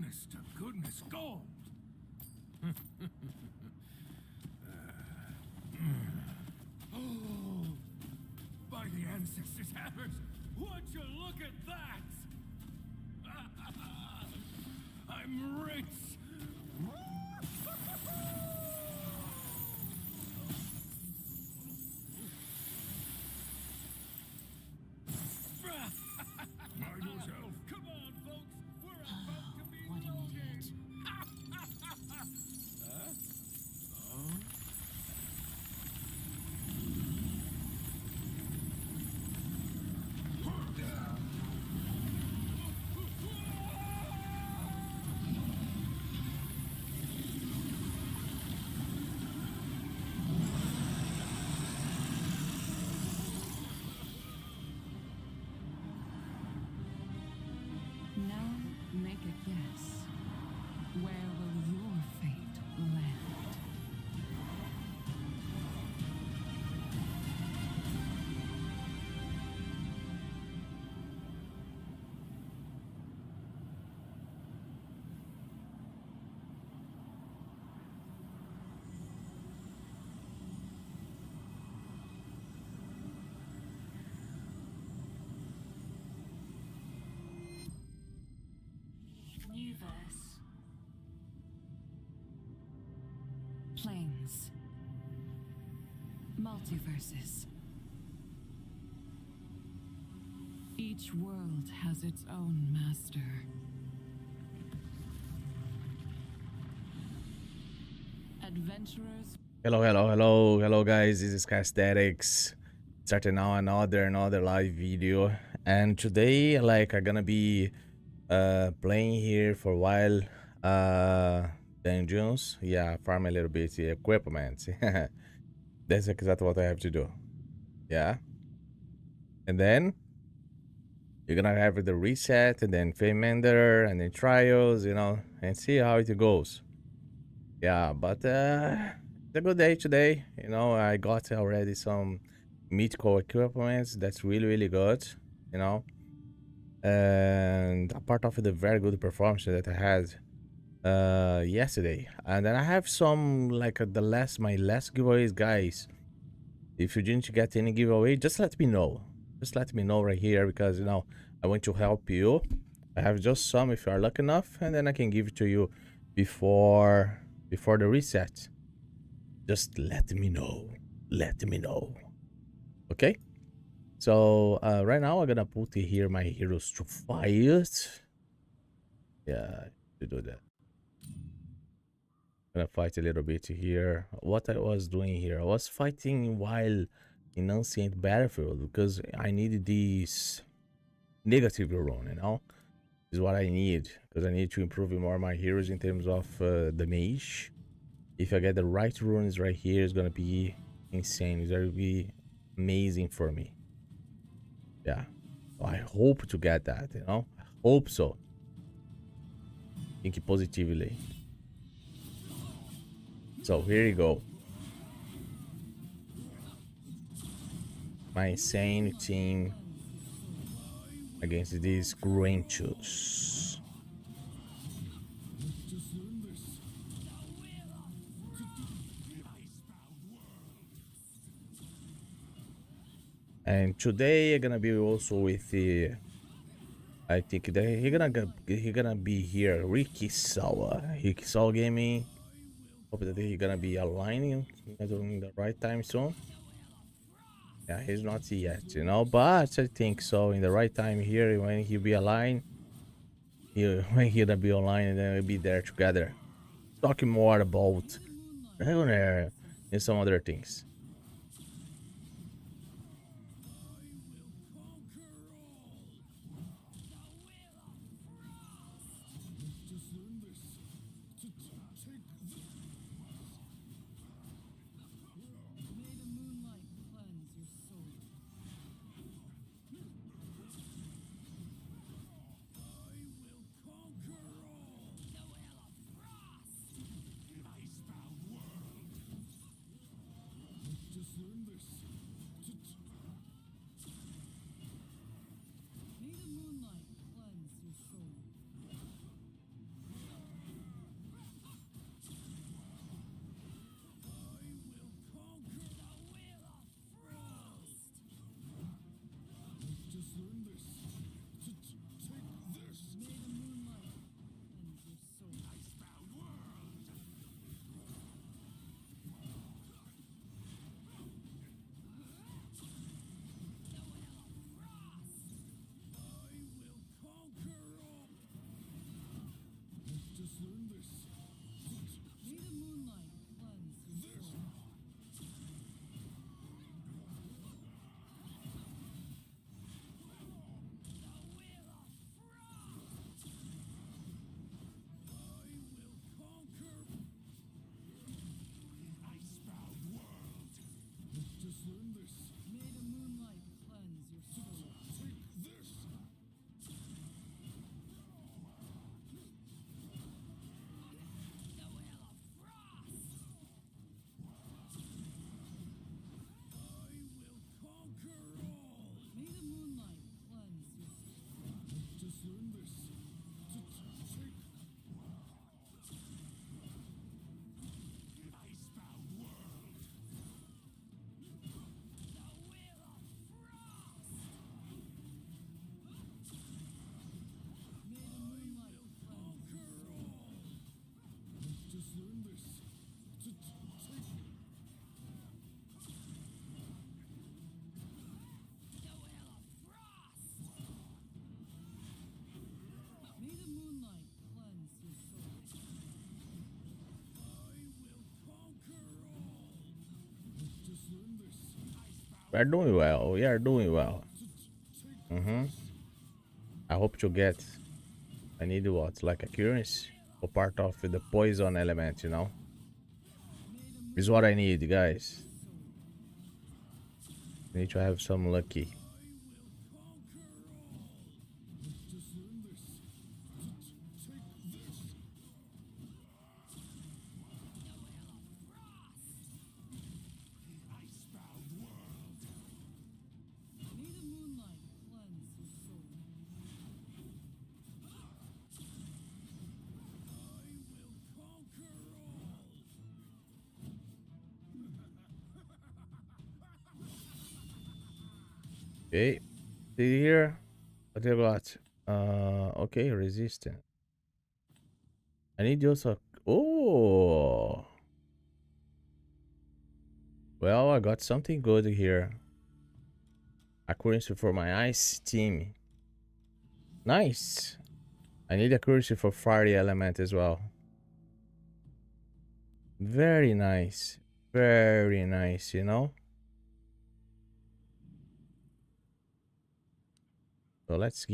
honest to goodness gold. Oh, by the ancestors' hammers, would you look at that? I'm rich. Mind yourself. Come on, folks. We're about to be What an loaded. idiot. Now make a guess. Where will your fate land? New verse. Planes. Multiverses. Each world has its own master. Adventurers. Hello guys, this is Castetics. Starting now another live video, and today I'm gonna be playing here for a while, dungeons, yeah, farm a little bit equipment. That's exactly what I have to do, yeah. And then you're gonna have the reset, and then Fame-Ender, and then trials, you know, and see how it goes. Yeah, but it's a good day today. You know, I got already some mythical equipment that's really good, you know. And a part of the very good performance that I had yesterday. And then I have some like my last giveaways, guys. If you didn't get any giveaway, just let me know. Just let me know right here, because you know I want to help you. I have just some if you are lucky enough, and then I can give it to you before the reset. Just let me know. Let me know. Okay? So right now I'm gonna put here my heroes to fight. Yeah, to do that. Gonna fight a little bit here. What I was doing here, I was fighting while in Ancient Battlefield because I needed this negative run, you know? Is what I need, because I need to improve more my heroes in terms of the mage. If I get the right runes right here, it's gonna be insane. It's gonna be amazing for me. Yeah, so I hope to get that, you know. I hope so. Think positively. So here you go. My insane team against these Grinchus. And today I'm gonna be also with the, I think that he gonna be here, Ricky Sawa Gaming. Hope that he's gonna be aligning in the right time soon. Yeah, he's not yet, you know, but I think so. In the right time here, when he'll be aligned, when he'll be online, and then we'll be there together, talking more about Dragonheir and some other things. We're doing well. We are doing well. I hope to get. I need what? Like a currency for part of the poison element, you know? Is what I need, guys. I need to have some lucky. Okay. See here. What do you got? Okay, resistant. I need also. Oh. Well, I got something good here. Accuracy for my ice team. Nice. I need accuracy for fiery element as well. Very nice. Very nice, you know? So let's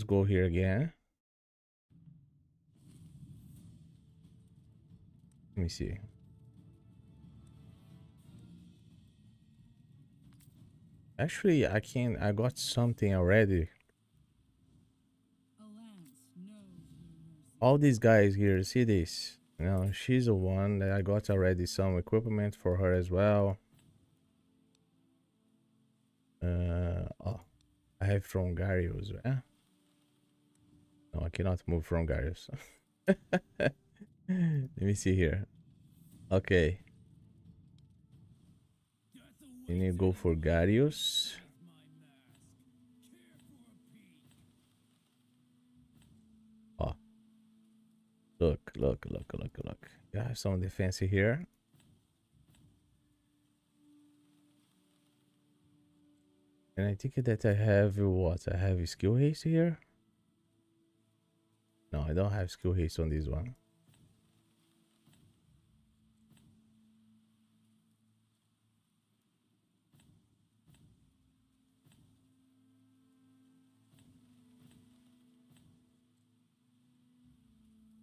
go here again. Let me see. Actually, I got something already. All these guys here, see this? You know, she's the one that I got already some equipment for her as well. Oh, I have from Garius. Yeah. No, I cannot move from Garius. Let me see here. Okay. You need to go for Garius. Oh. Look. Yeah, some defense here. And I think that I have what? I have skill haste here. No, I don't have skill haste on this one.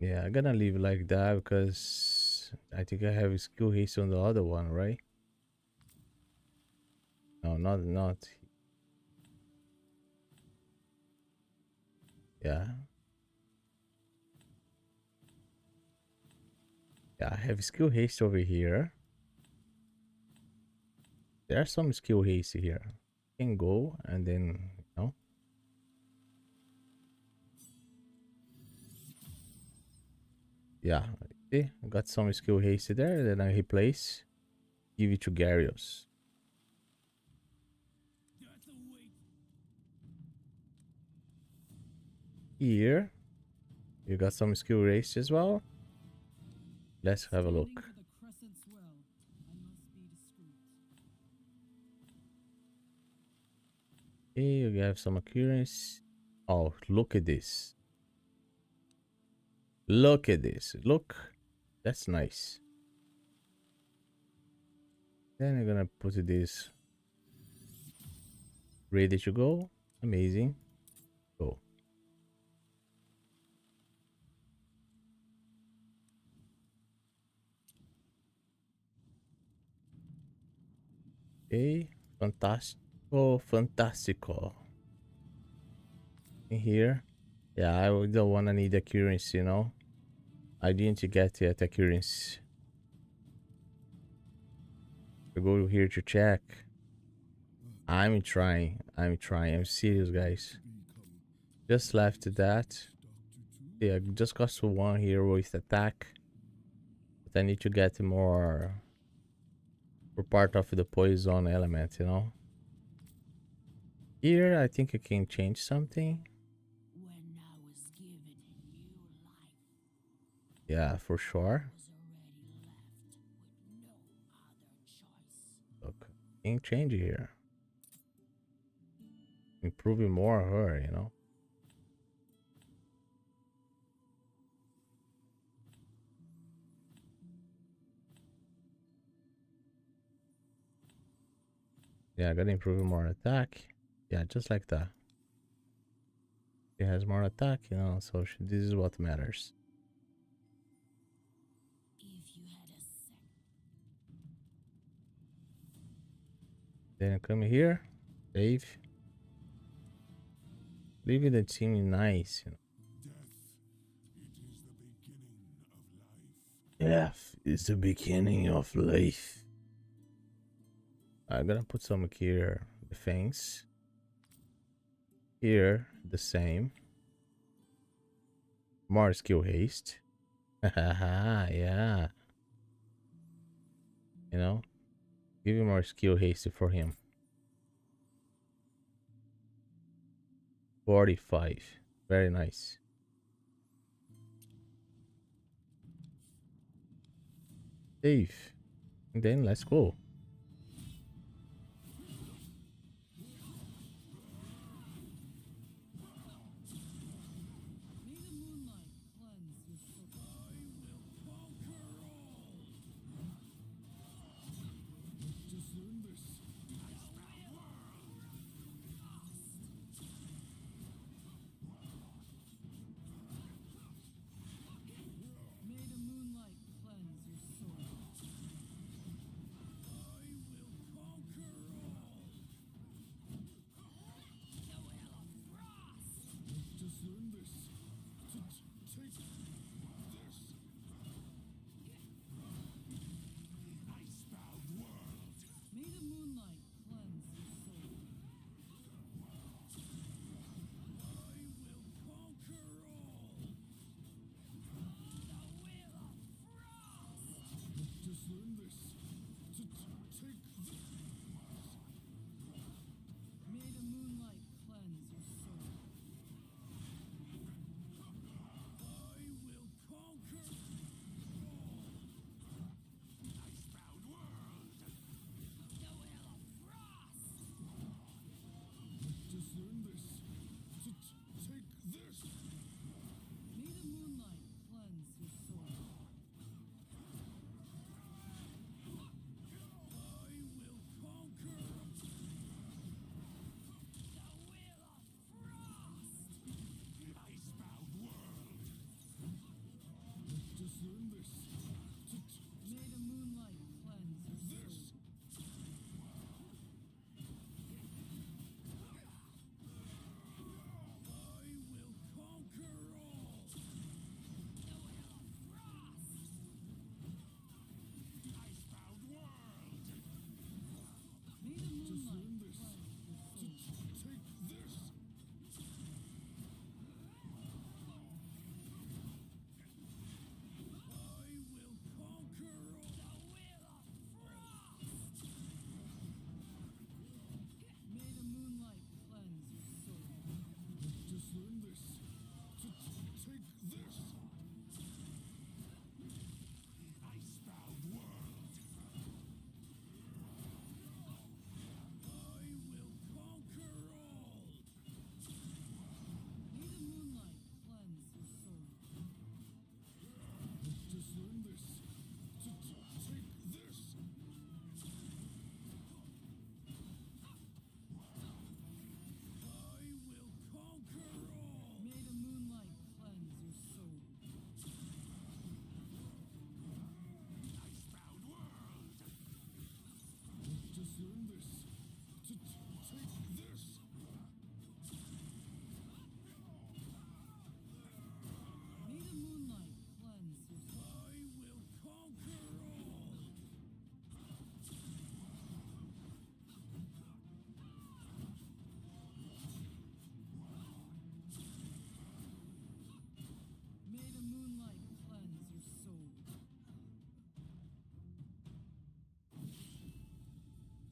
Yeah, I'm gonna leave like that because I think I have skill haste on the other one, right? No, not. Yeah. Yeah, I have skill haste over here. There's some skill haste here. Can go and then, you know. Yeah, see, I got some skill haste there. Then I replace, give it to Garius. Here, you got some skill haste as well. Let's have a look. Okay, you have some accuracy. Oh, look at this. Look at this. Look. That's nice. Then I'm gonna put this ready to go. Amazing. Go. Okay. Fantastico. Fantastico. In here. Yeah, I don't wanna need accuracy, you know. I didn't get yet accuracy. I go here to check. I'm trying. I'm serious, guys. Just left that. Yeah, just got to one here with attack. But I need to get more for part of the poison element, you know. Here, I think I can change something. Yeah, for sure. Look, can change here. Improving more her, you know. Yeah, I gotta improve more attack. Yeah, just like that. It has more attack, you know, so this is what matters. Then come here, save. Leave it seeming nice, you know. Death is the beginning of life. I'm gonna put some here defense. Here the same. More skill haste. Haha, yeah. You know, give him more skill haste for him. 45. Very nice. Save. And then let's go.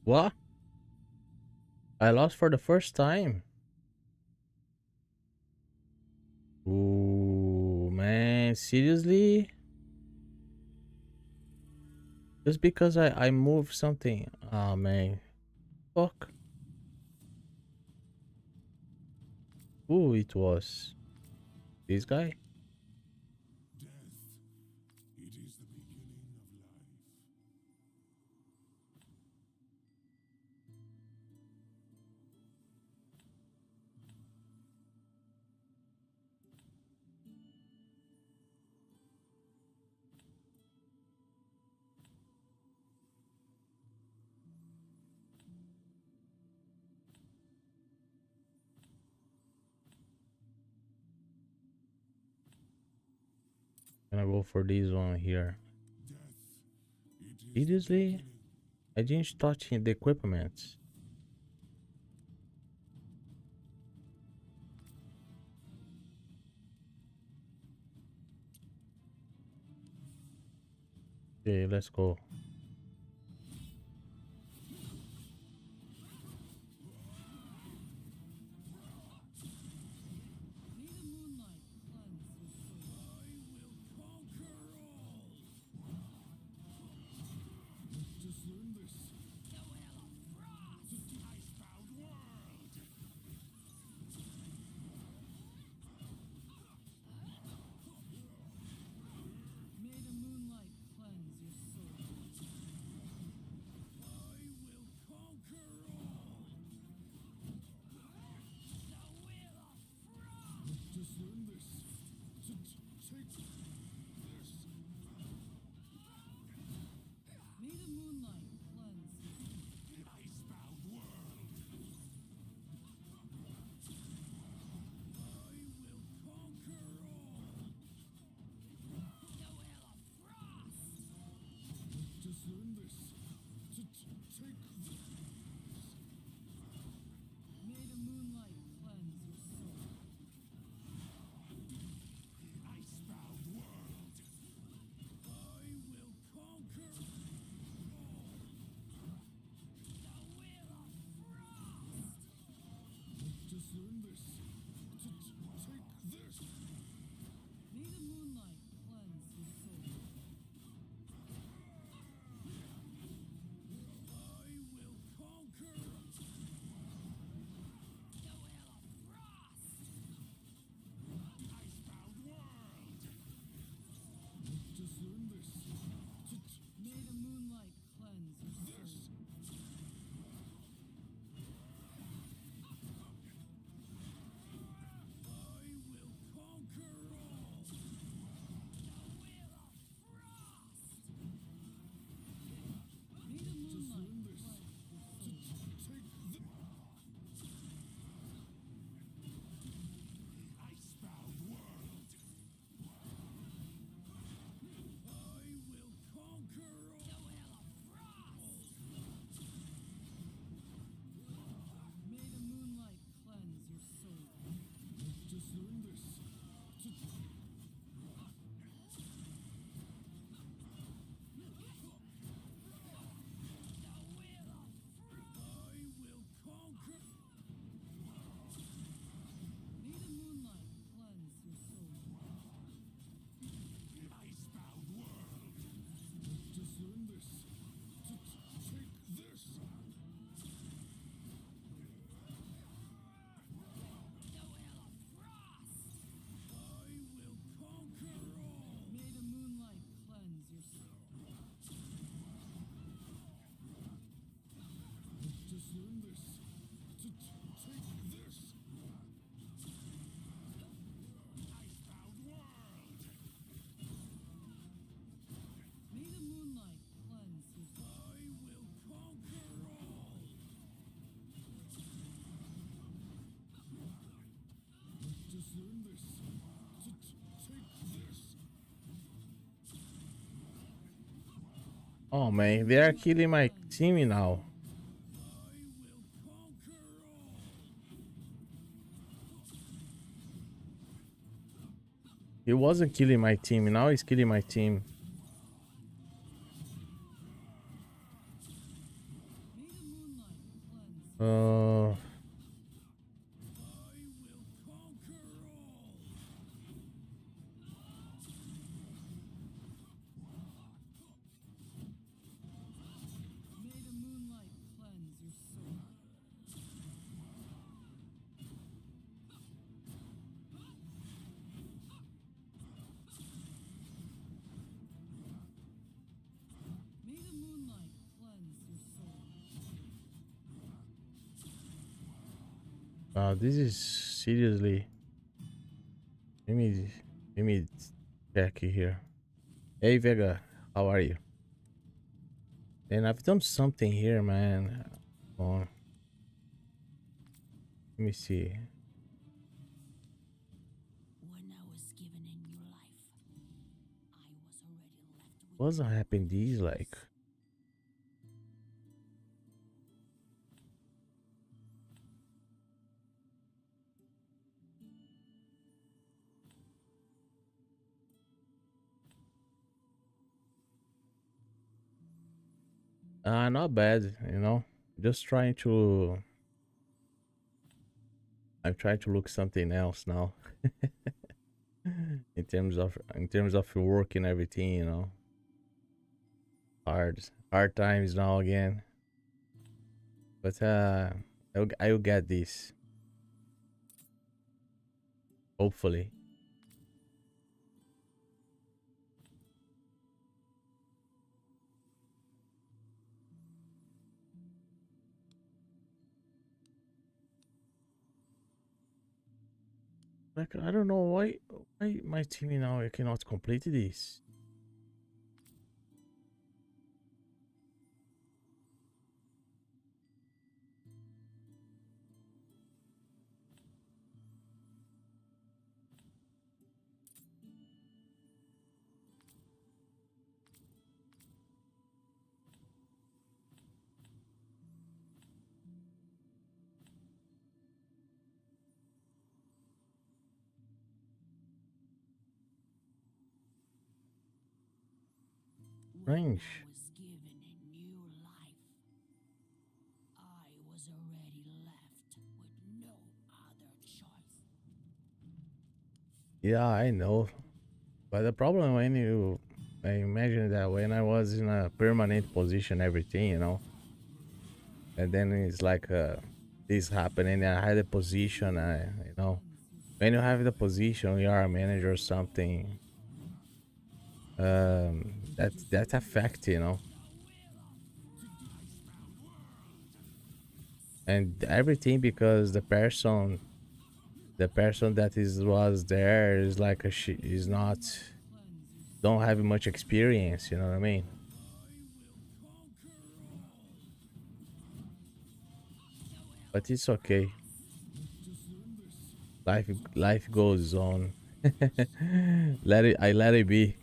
What? I lost for the first time. Ooh, man, seriously? Just because I moved something. Oh, man. Fuck. Who it was? This guy? Gonna go for this one here. Seriously? I didn't touch the equipment. Okay, let's go. Oh man, they are killing my team now. He wasn't killing my team, now he's killing my team. Uh this is seriously. Let me let me check it here. Hey Vega, how are you? And I've done something here, man. Oh, let me see. When I was given a new life, What's happening these like? Not bad, you know. Just trying to. I'm trying to look something else now. in terms of work and everything, you know. Hard times now again. But I'll get this. Hopefully. Like I don't know why my team now I cannot complete this. Strange. Was given a new life. I was already left with no other choice. Yeah, I know. But the problem I imagine that when I was in a permanent position, everything, you know, and then it's like this happening. I had a position, you know, when you have the position, you are a manager or something. That affect, you know, and everything because the person that was there is like is not don't have much experience. You know what I mean? But it's okay. Life goes on. Let it be.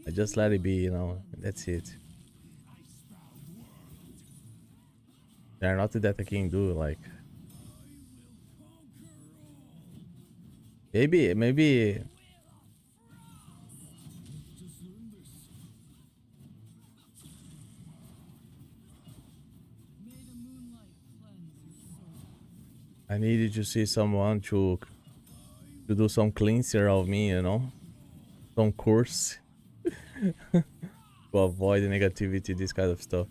I just let it be, you know. That's it. There are nothing that I can do. Like maybe I needed to see someone to do some cleanser of me, you know, some course to avoid the negativity, this kind of stuff.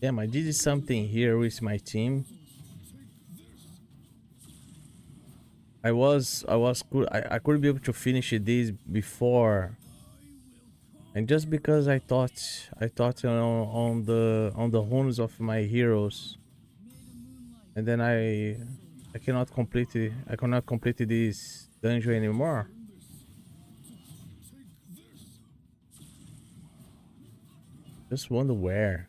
Damn, I did something here with my team. I could be able to finish this before, and just because I thought on the runes of my heroes, and then I cannot complete this dungeon anymore. Just wonder where.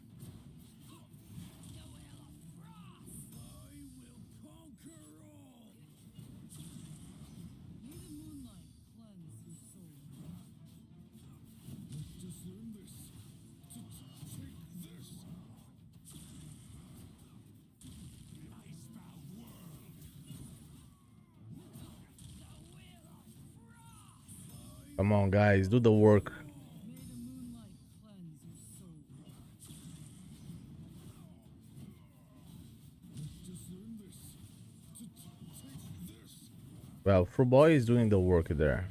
Come on, guys, do the work. Well, Fruboy is doing the work there.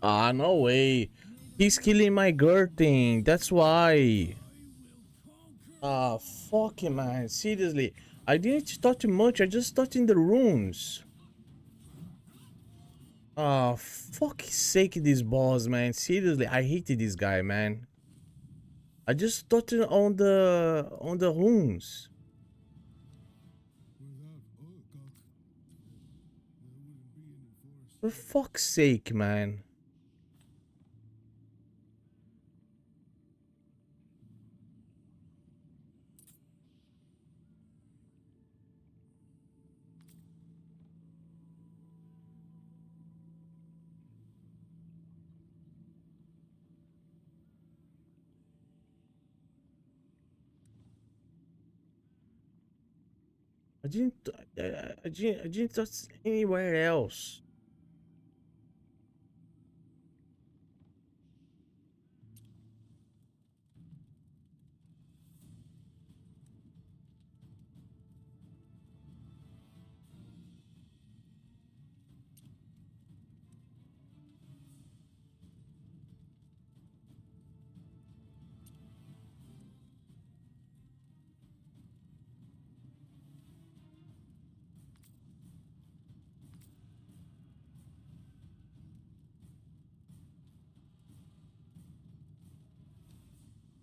Ah, no way. He's killing my girl thing. That's why. Ah, fuck him, man. Seriously. I didn't touch much. I just touched in the runes. Ah, fuck's sake, this boss, man. Seriously, I hated this guy, man. I just touched on the runes. For fuck's sake, man. I didn't, I didn't touch anywhere else.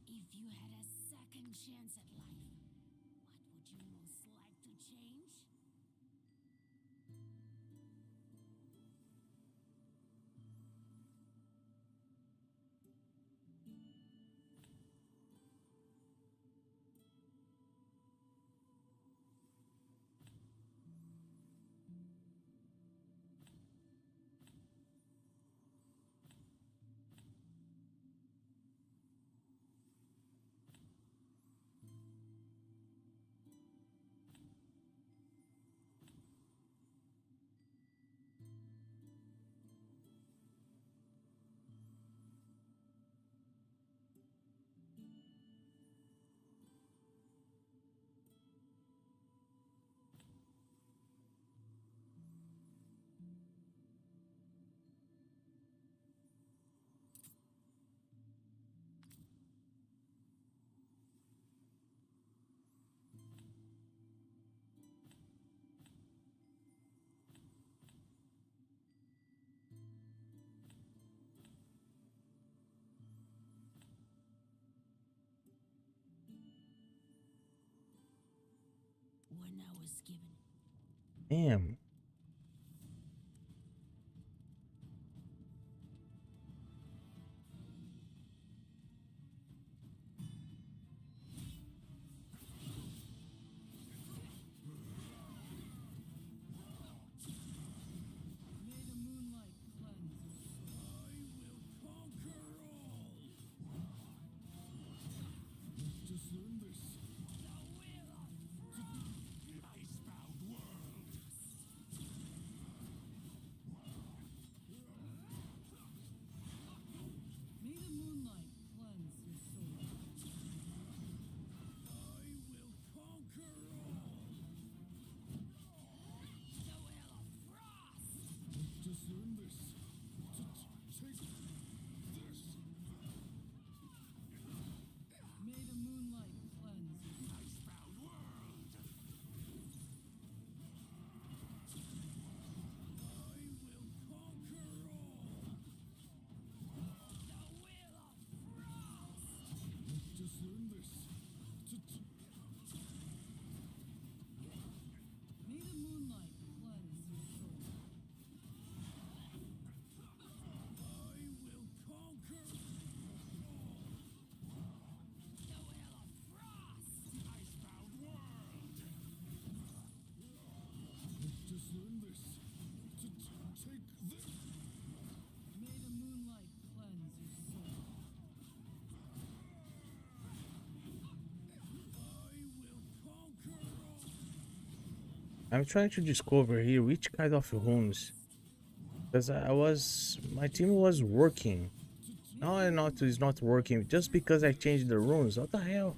If you had a second chance at life, what would you most like to change? When I was given Damn. May the moonlight cleanse your soul. Just learn this. Icebound world. May the moonlight cleanse your soul. Just learn this. Take this. May the moonlight cleanse your soul. Icebound world. Just learn this. May the moonlight cleanse your soul. Icebound world. Just learn this. Take this. May the moonlight cleanse your soul. I'm trying to discover here which kind of runes. Because my team was working. Now I know it's not working just because I changed the runes. What the hell?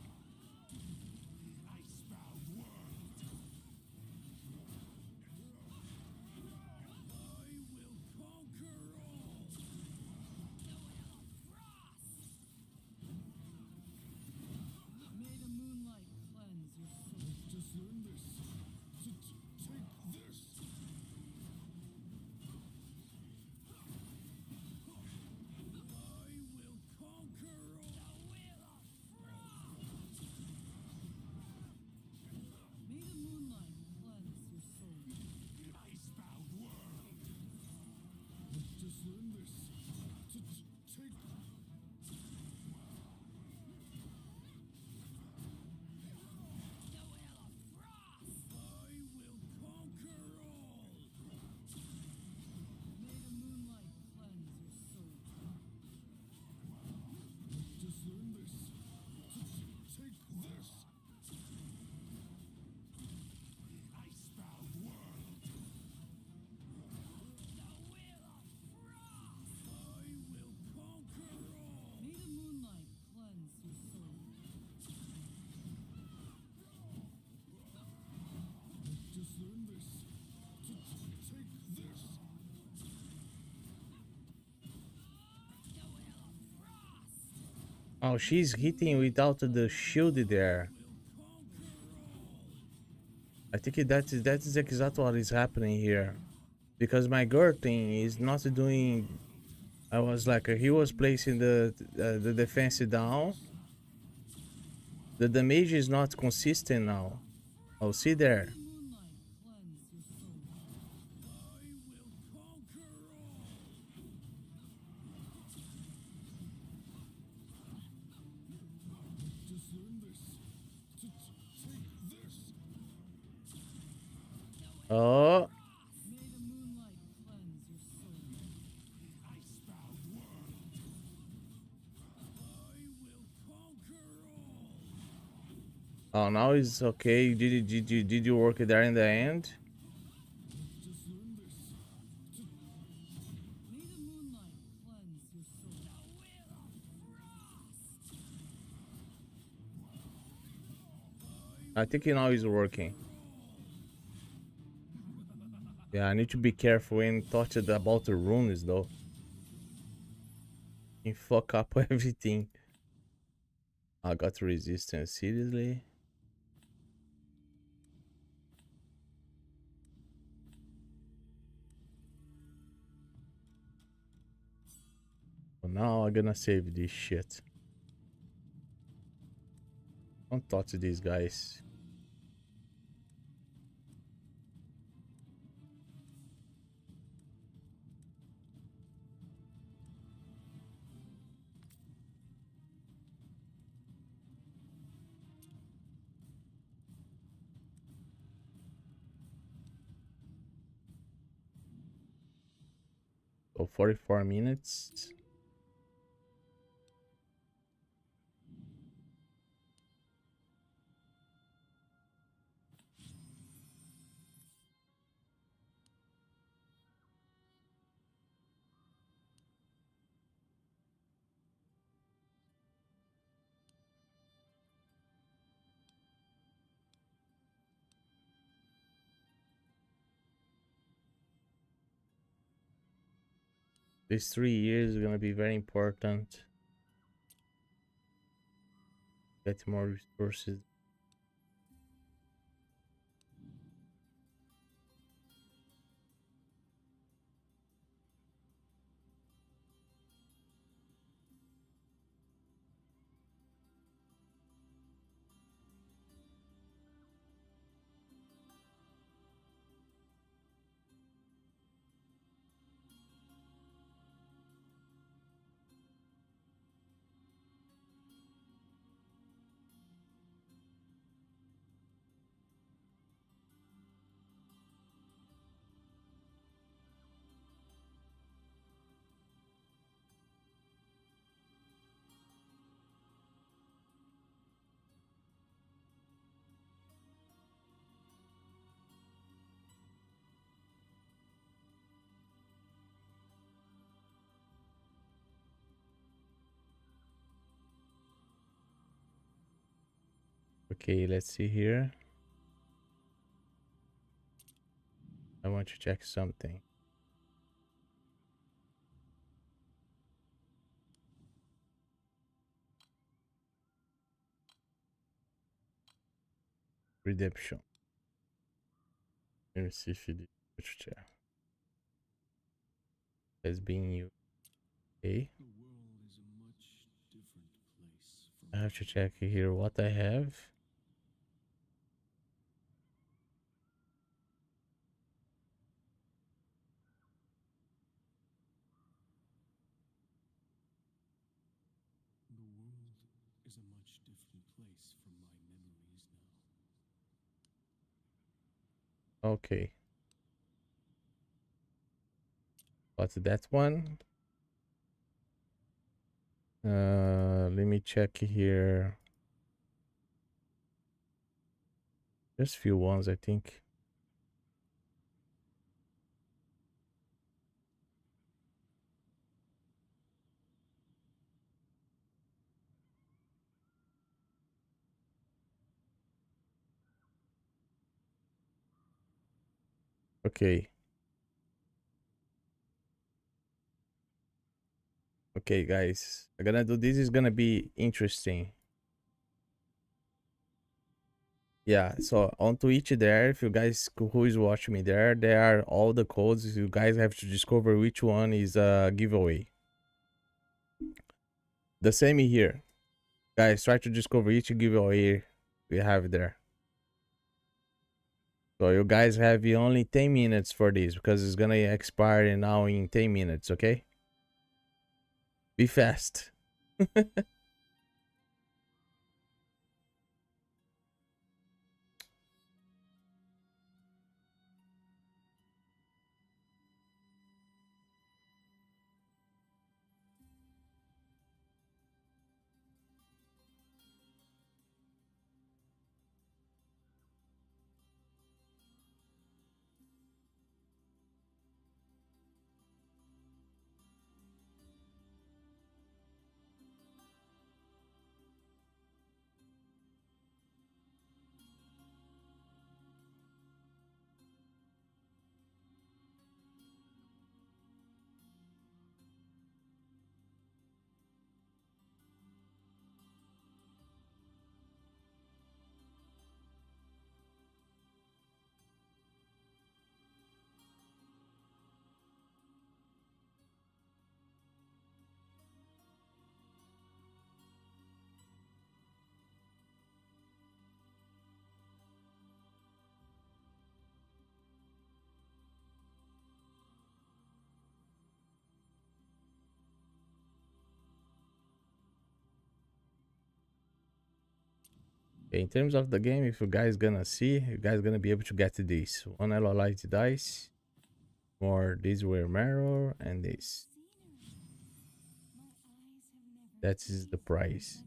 Oh, she's hitting without the shield there. I think that is exactly what is happening here. Because my girl thing is not doing. I was like, he was placing the defense down. The damage is not consistent now. Oh, see there. Oh, oh, now it's okay. Did you work it there in the end? I think now it's working. Yeah, I need to be careful when touched about the runes though. You fuck up everything. I got resistance, seriously? Well, now I'm gonna save this shit. Don't touch these guys. So 44 minutes. These 3 years are gonna be very important. Get more resources. Okay, let's see here. I want to check something. Redemption. Let me see if it is. Has been you. Okay. I have to check here what I have. Okay. What's that one? Let me check here. There's few ones, I think. Okay. Okay, guys, I'm gonna do this. Is gonna be interesting. Yeah, so on Twitch there, if you guys who is watching me there are all the codes. You guys have to discover which one is a giveaway. The same here. Guys, try to discover each giveaway we have there. So you guys have only 10 minutes for this because it's gonna expire now in 10 minutes, okay? Be fast. Okay, in terms of the game, if you guys gonna see, you guys gonna be able to get this. One light dice, more these were mirror, and this. That is the price.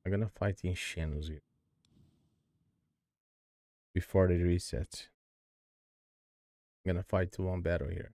I'm gonna fight in Shenos here before the reset. I'm gonna fight one battle here.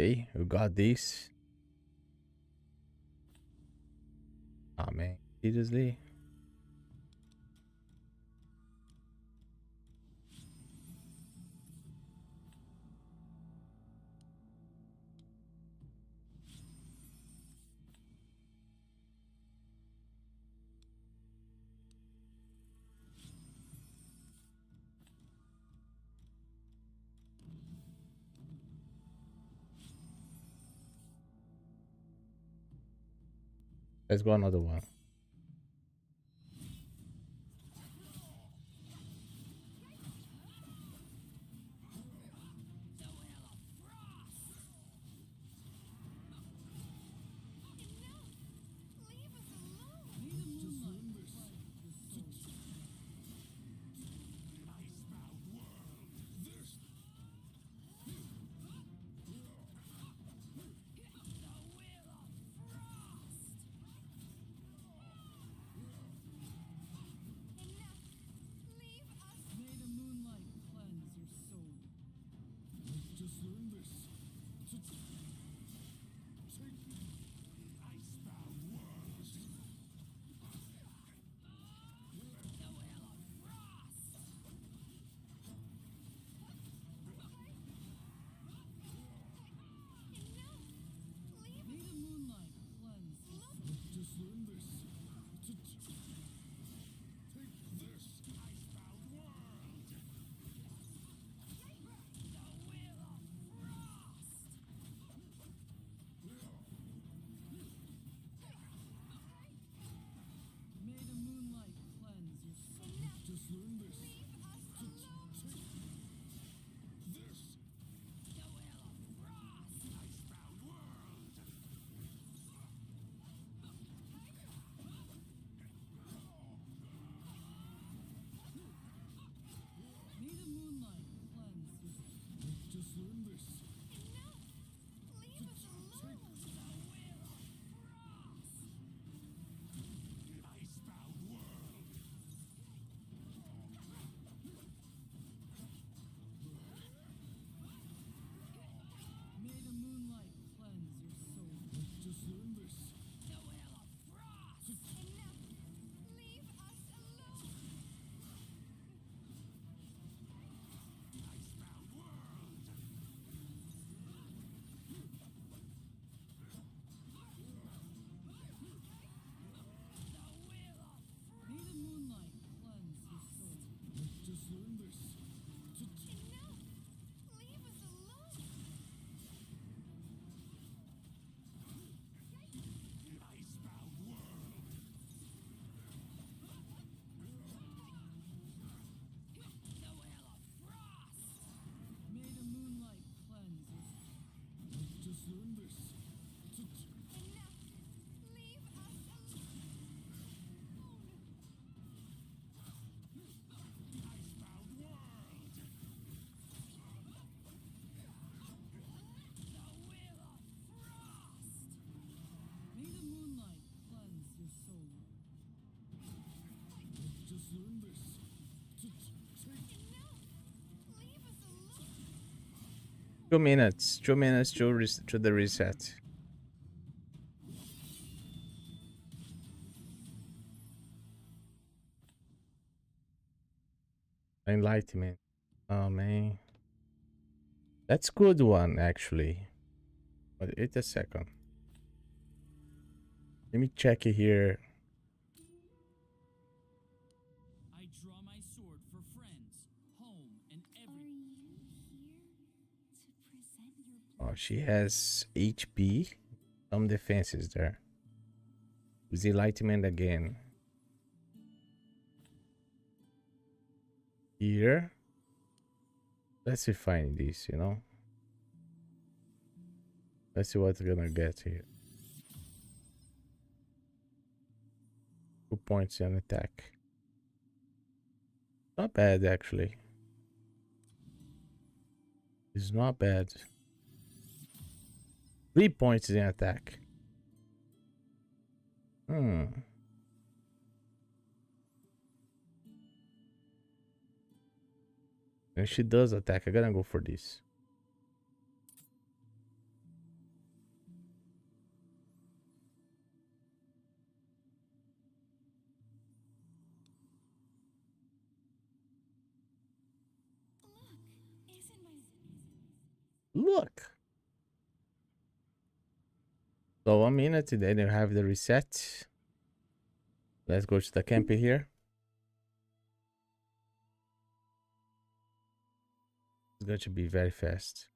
Okay, we got this. Ah man, seriously? Let's go another one. May the moonlight cleanse your soul. Just learn this. Take icebound worlds. May the moonlight cleanse your soul. Just learn this. Take this icebound world. May the moonlight cleanse your soul. Just learn this. Take this icebound world. May the moonlight cleanse your soul. Just learn this. Icebound world. May the moonlight cleanse your soul. Just learn this. Icebound world. May the moonlight cleanse your soul. Just learn this. Icebound world. May the moonlight cleanse your soul. Just learn this. Icebound world. May the moonlight cleanse your soul. Just learn this. Take 2 minutes. 2 minutes to the reset. Enlightenment. Oh man. That's good one actually. But wait a second. Let me check it here. I draw my sword for friends, home, and Are every. you here to present your Oh, she has HP. Some defenses there. Use enlightenment again. Here. Let's refine this, you know. Let's see what we're gonna get here. 2 points in attack. Not bad actually. It's not bad. 3 points in attack. And she does attack. I gotta go for this. Look. So 1 minute, then you have the reset. Let's go to the camp here. It's going to be very fast.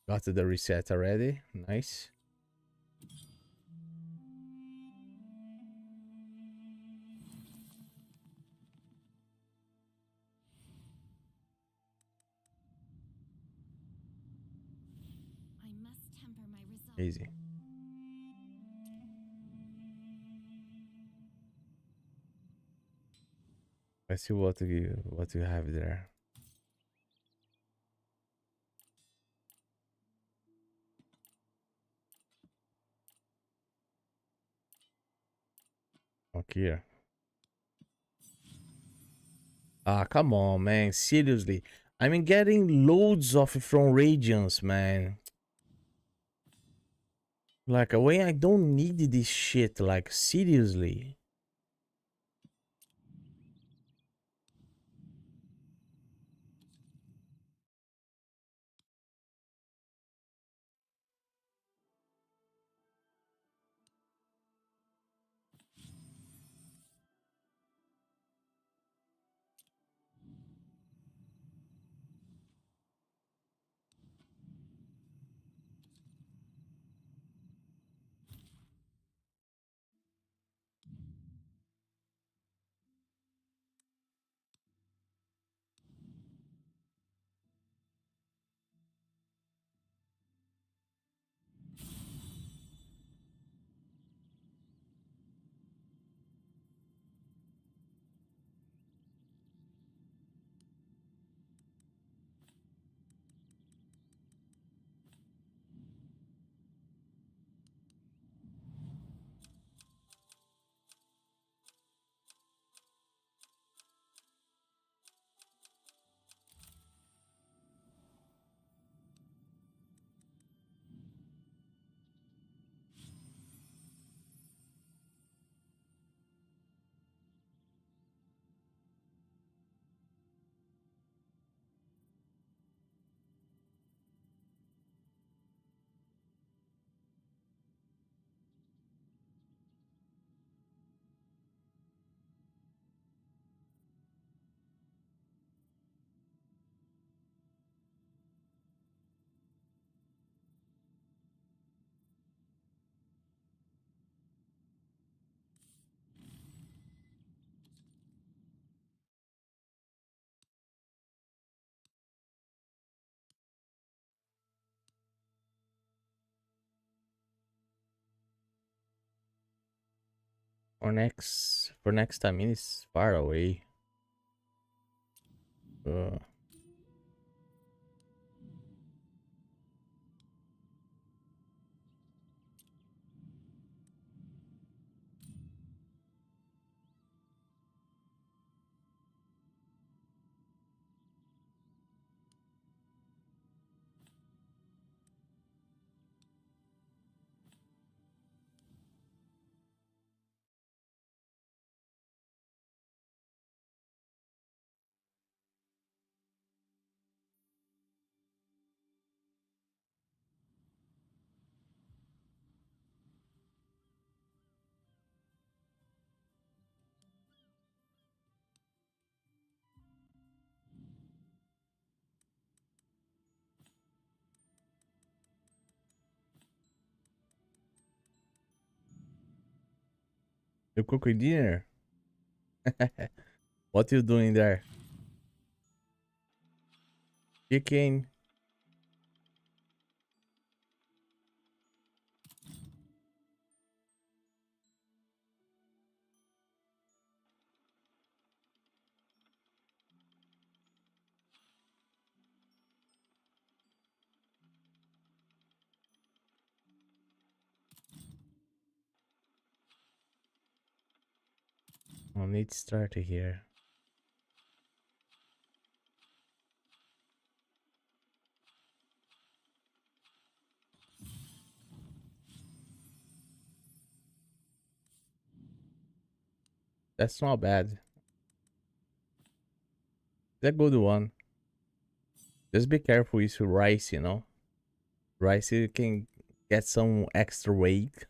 Got the reset already. Nice. I must temper my resolve. Easy. Let's see what you have there. Okay. Ah, come on, man. Seriously. I mean, getting loads of it from Radiance, man. Like, when I don't need this shit, like, seriously. For next time, it's far away. Uh, you cooking dinner? What you doing there? Chicken. I need to start here. That's not bad. It's a good one. Just be careful with rice, you know. Rice, you can get some extra weight.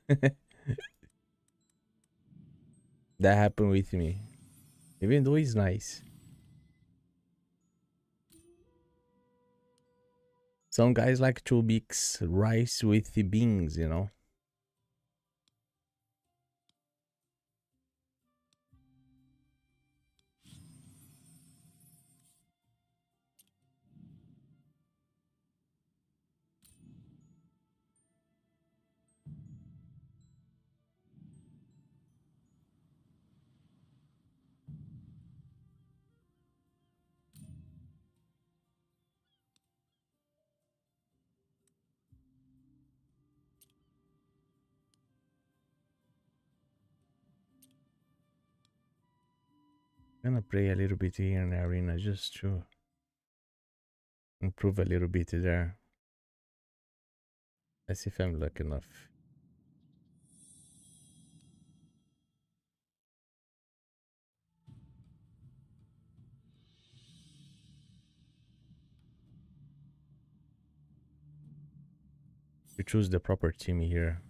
That happened with me. Even though it's nice. Some guys like to mix rice with the beans, you know. I'm gonna play a little bit here in the arena just to improve a little bit there. Let's see if I'm lucky enough. To choose the proper team here.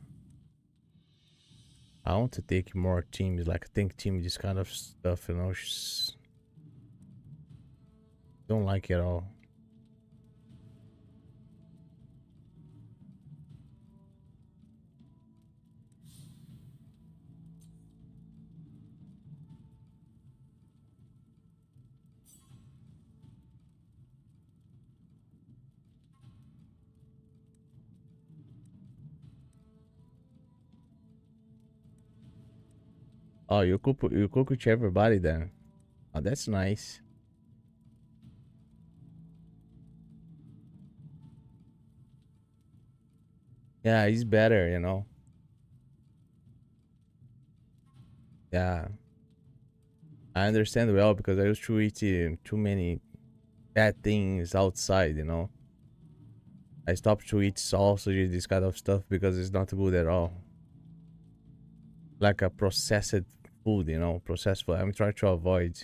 I want to take more teams, like tank team, this kind of stuff, you know. Don't like it at all. Oh, you cook with everybody then. Oh, that's nice. Yeah, it's better, you know. Yeah, I understand well because I used to eat too many bad things outside, you know. I stopped to eat sausage, this kind of stuff because it's not good at all. Like a processed food, you know, processed food. I'm trying to avoid.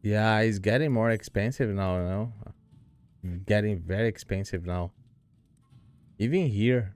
Yeah, it's getting more expensive now, you know. Getting very expensive now. Even here.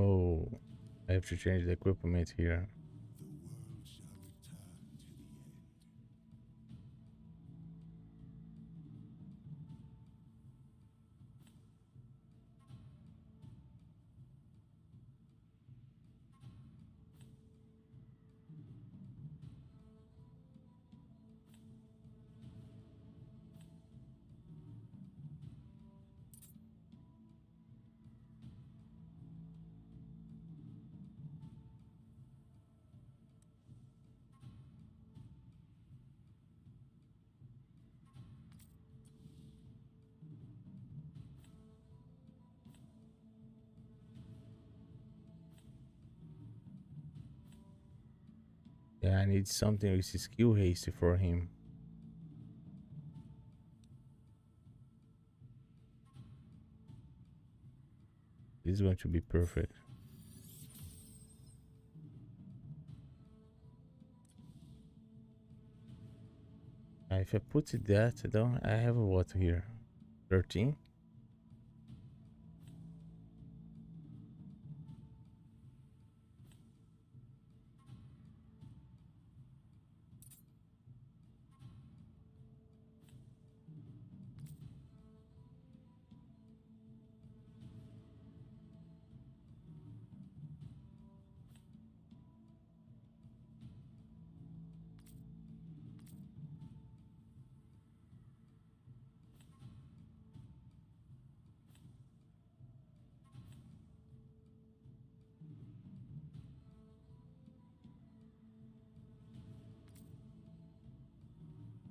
Oh, I have to change the equipment here. Yeah, I need something with skill haste for him. This is going to be perfect. If I put it that, I have a what here? 13.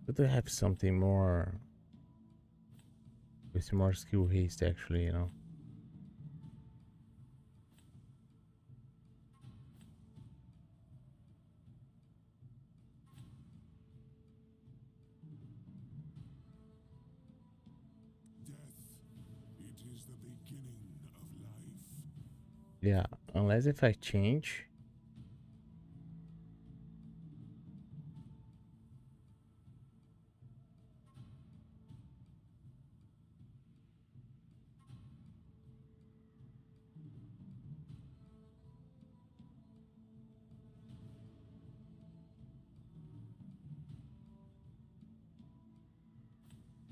But I have something more with more skill haste actually, you know. It is the beginning of life. Yeah, unless if I change.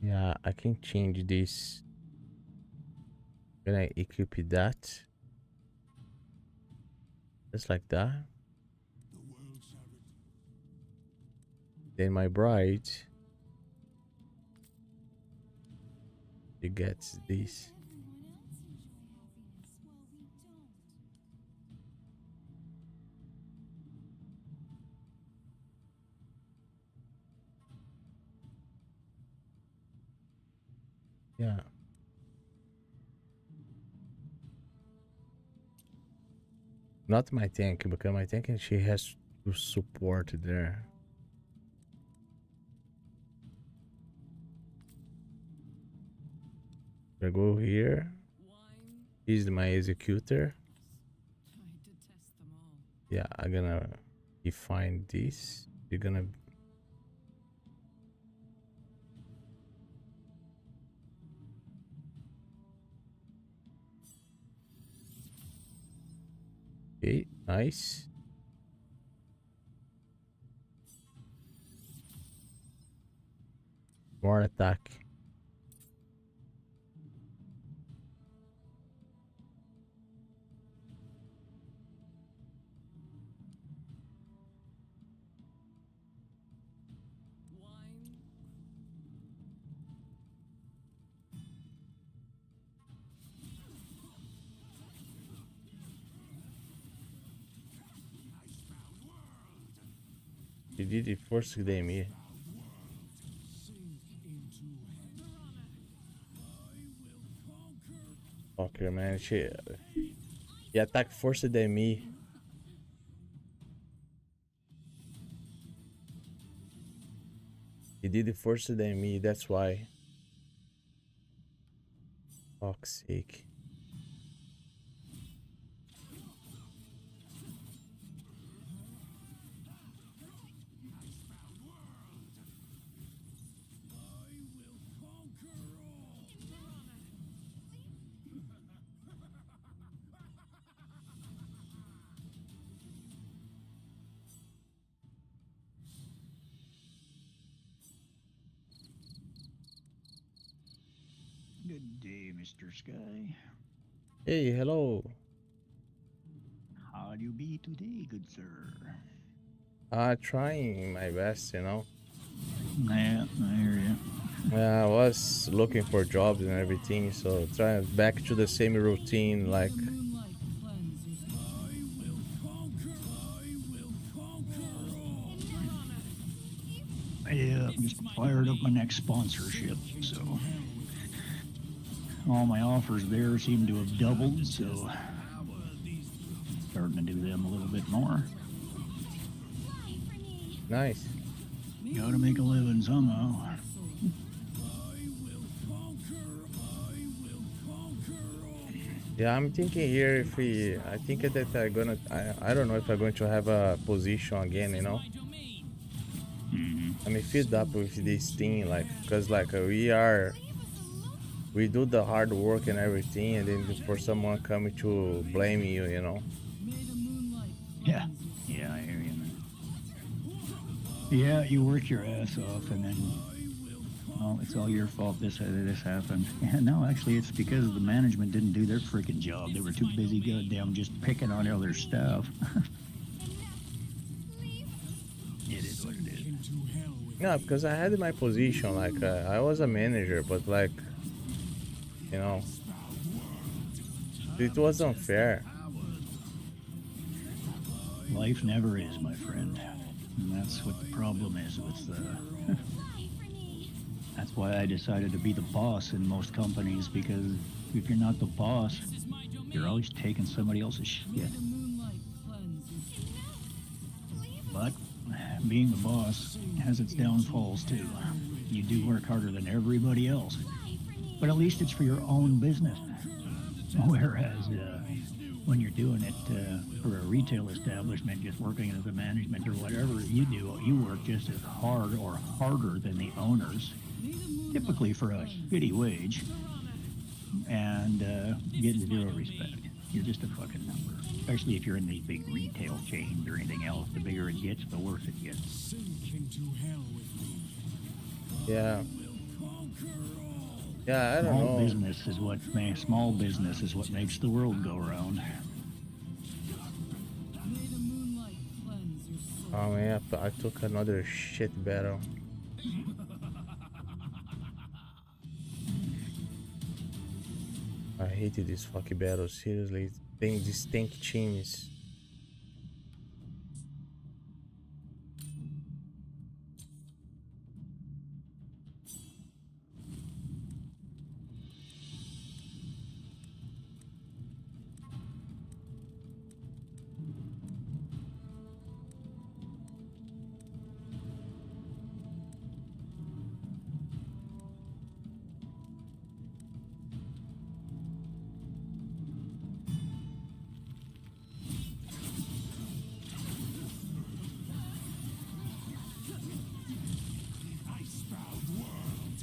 Yeah, I can change this. When I equip that, just like that. The world shall Then my bride, she gets this. Everyone else enjoy happiness while we don't. Yeah. Not my tank, because my tank she has to support there. I go here. Wine. This is my executor. I detest them all. Yeah, I'm gonna define this. You're gonna. Okay, nice. More attack. Wine. You did it first game, yeah. Okay, man. He attacked first than me. He did it first than me. That's why. Fuck's sake. Good day, Mr. Sky. Hey, hello. How do you be today, good sir? Trying my best, you know. Yeah, I hear you. I was looking for jobs and everything, so trying back to the same routine, like. The moonlight cleanses. Yeah, just fired up my next sponsorship, so all my offers there seem to have doubled, so starting to do them a little bit more. Nice. Gotta make a living somehow. Yeah, I'm thinking here if we. I think that I'm gonna. I don't know if I'm going to have a position again. You know. My domain. I'm filled up with this thing, like, cause like we do the hard work and everything, and then for someone coming to blame you, you know. May the moonlight Yeah. Yeah, I hear you, man. Yeah, you work your ass off, and then, well, it's all your fault this happened. Yeah, no, actually, it's because the management didn't do their freaking job. They were too busy goddamn just picking on other stuff. It is what it is. Yeah, because I had my position, like I was a manager, but like, you know, it was unfair. Life never is, my friend. And that's what the problem is with that's why I decided to be the boss in most companies, because if you're not the boss, This is my domain. you're always taking somebody else's shit. The moonlight cleanses. But being the boss has its downfalls too. You do work harder than everybody else, but at least it's for your own business. Whereas when you're doing it for a retail establishment, just working as a management or whatever you do, you work just as hard or harder than the owners, typically for a shitty wage, and get zero respect. You're just a fucking number. Especially if you're in these big retail chains or anything else. The bigger it gets, the worse it gets. Sink into hell with me. Yeah, yeah, I don't Small know. business is what small business is what makes the world go round. May the moonlight cleanse your soul. Oh man, I took another shit battle. I hated this fucking battle, seriously. These tank teams.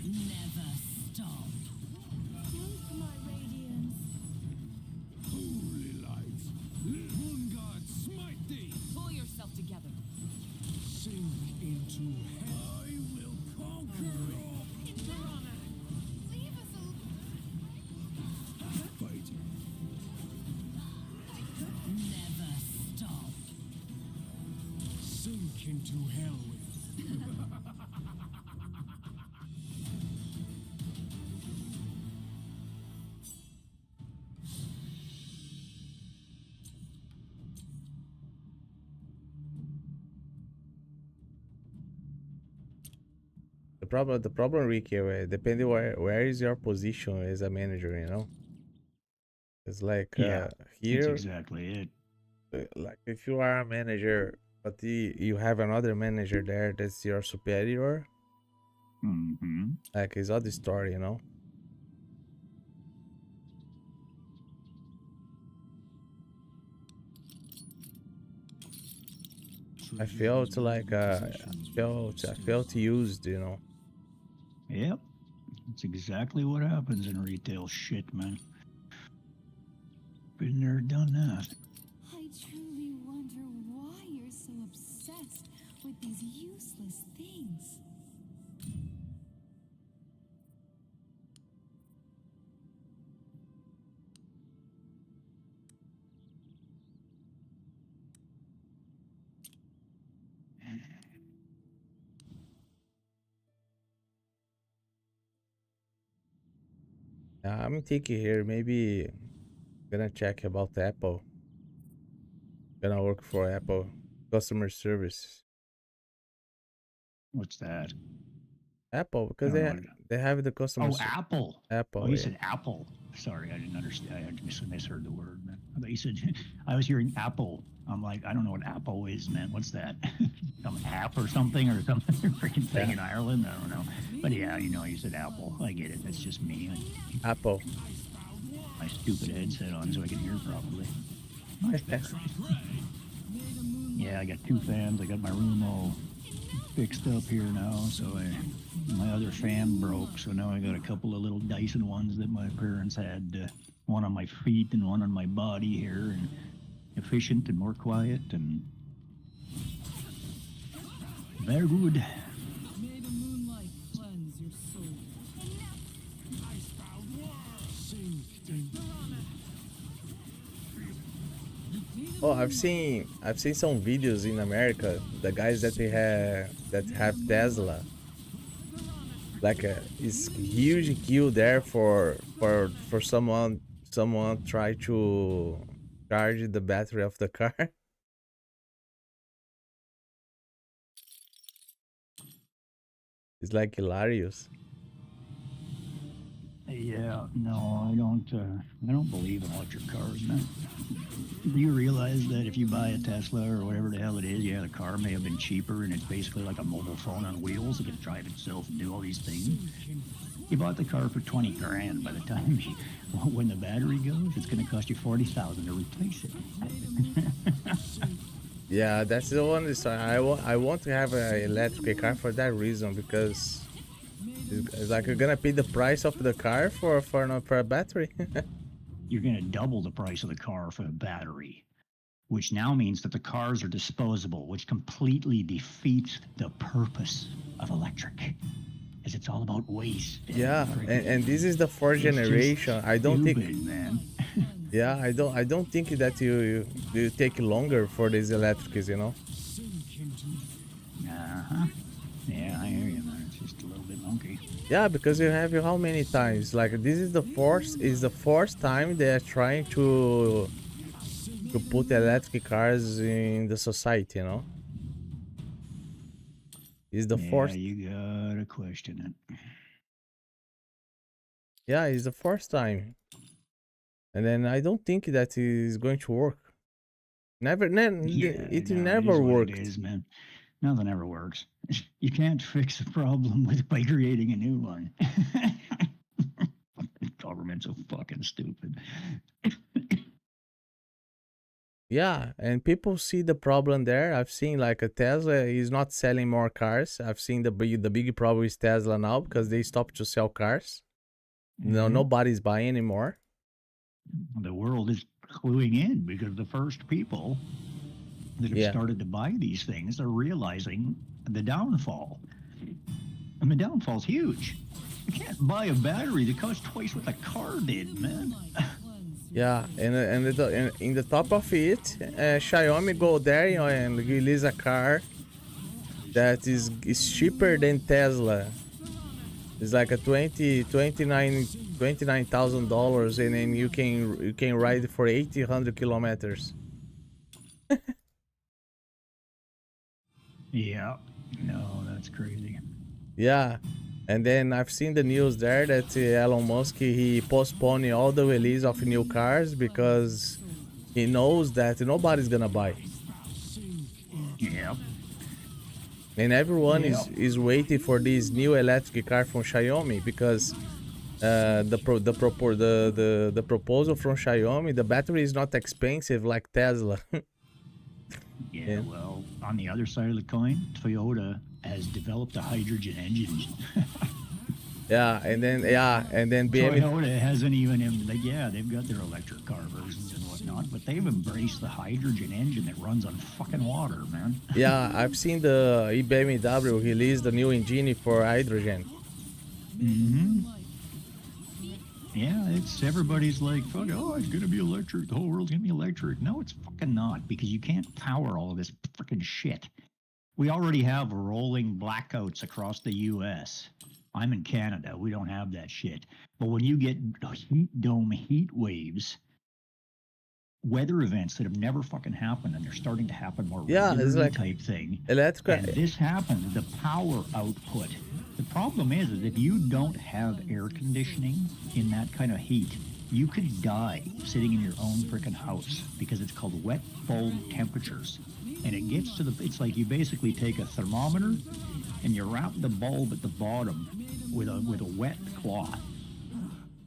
Never stop. Thank my radiance. Holy light. Moon god, smite thee. Pull yourself together. Sink into hell. I will conquer all. Leave us alone. Fight. Never stop. Sink into hell with The problem, Ricky, depending where is your position as a manager, you know. It's like Yeah, That's here, exactly it. like if you are a manager, but you have another manager there that's your superior, Mm-hmm. like it's other story, you know. I felt like I felt used, you know. Yep. That's exactly what happens in retail shit, man. Been there, done that. I truly wonder why you're so obsessed with these useless things. I'm thinking here, maybe gonna check about Apple. Gonna work for Apple customer service. What's that? Apple, I because don't know. they have the customer Oh, Apple. Apple. Oh, you Yeah. said Apple. Sorry, I didn't understand. I misheard the word, man. I thought you said, I was hearing Apple. I'm like, I don't know what Apple is, man. What's that? Some app or something freaking thing in Ireland? I don't know. But yeah, you said Apple. I get it. That's just me. Apple. my stupid headset on so I can hear properly. Much better. Yeah, I got 2 fans. I got my room all fixed up here now. So my other fan broke. So now I got a couple of little Dyson ones that my parents had. One on my feet and one on my body here. And efficient and more quiet and very good. May the moonlight cleanse your soul. Oh, I've seen some videos in America. The guys that have Tesla, like it's huge queue there for someone try to charge the battery of the car. It's like hilarious. Yeah, no, I don't believe in electric cars, man. Do you realize that if you buy a Tesla or whatever the hell it is, yeah, the car may have been cheaper and it's basically like a mobile phone on wheels. It can drive itself and do all these things. You bought the car for 20 grand. By the time when the battery goes, it's going to cost you 40,000 to replace it. Yeah, that's the one. So I want to have an electric car for that reason, because it's like you're gonna pay the price of the car for a battery. You're going to double the price of the car for the battery, which now means that the cars are disposable, which completely defeats the purpose of electric, as it's all about waste. Yeah, and this is the fourth generation. I don't stupid, think, man. yeah, I don't think that you take longer for these electrics, you know. Uh-huh. Yeah, I hear you, man. It's just a little bit monkey. Yeah, because you have how many times? Like this is the fourth time they are trying to put electric cars in the society, you know. It's the fourth. Yeah, you gotta question it. Yeah, it's the first time, and then I don't think that is going to work. Never, Yeah, it no, never it is what worked. it is, man. Nothing ever works. You can't fix a problem by creating a new one. Government's so fucking stupid. Yeah, and people see the problem there. I've seen like a Tesla is not selling more cars. I've seen the big problem is Tesla now because they stopped to sell cars. No, Mhm. nobody's buying anymore. The world is cluing in because the first people that have Yeah. started to buy these things are realizing the downfall. And the downfall's huge. You can't buy a battery that costs twice what the car did, man. Yeah, and in the top of it, Xiaomi go there, you know, and release a car that is cheaper than Tesla. It's like a $29,000, and then you can ride for 1,800 kilometers. Yeah. No, that's crazy. Yeah, and then I've seen the news there that Elon Musk he postponing all the release of new cars because he knows that nobody's gonna buy, Yeah. and everyone Yeah. is waiting for this new electric car from Xiaomi because the proposal from Xiaomi, the battery is not expensive like Tesla. Yeah, well, on the other side of the coin, Toyota has developed a hydrogen engine. Yeah, and then BMW. Toyota hasn't even, they've got their electric car versions and whatnot, but they've embraced the hydrogen engine that runs on fucking water, man. Yeah, I've seen the BMW release the new engine for hydrogen. Mm-hmm. Yeah, it's everybody's like, fuck, oh, it's gonna be electric. The whole world's gonna be electric. No, it's fucking not, because you can't power all of this freaking shit. We already have rolling blackouts across the U.S. I'm in Canada. We don't have that shit. But when you get heat dome heat waves, weather events that have never fucking happened, and they're starting to happen more Yeah, it's regularly like type thing. electric. And this happens, the power output. The problem is if you don't have air conditioning in that kind of heat, you could die sitting in your own freaking house because it's called wet bulb temperatures. And it gets to it's like you basically take a thermometer and you wrap the bulb at the bottom with a wet cloth.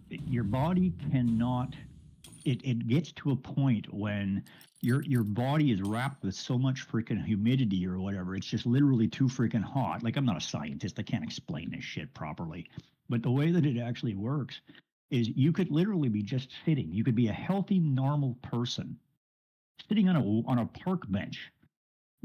Your body cannot it gets to a point when your body is wrapped with so much freaking humidity or whatever. It's just literally too freaking hot. Like, I'm not a scientist. I can't explain this shit properly. But the way that it actually works is you could literally be just sitting. You could be a healthy, normal person sitting on a park bench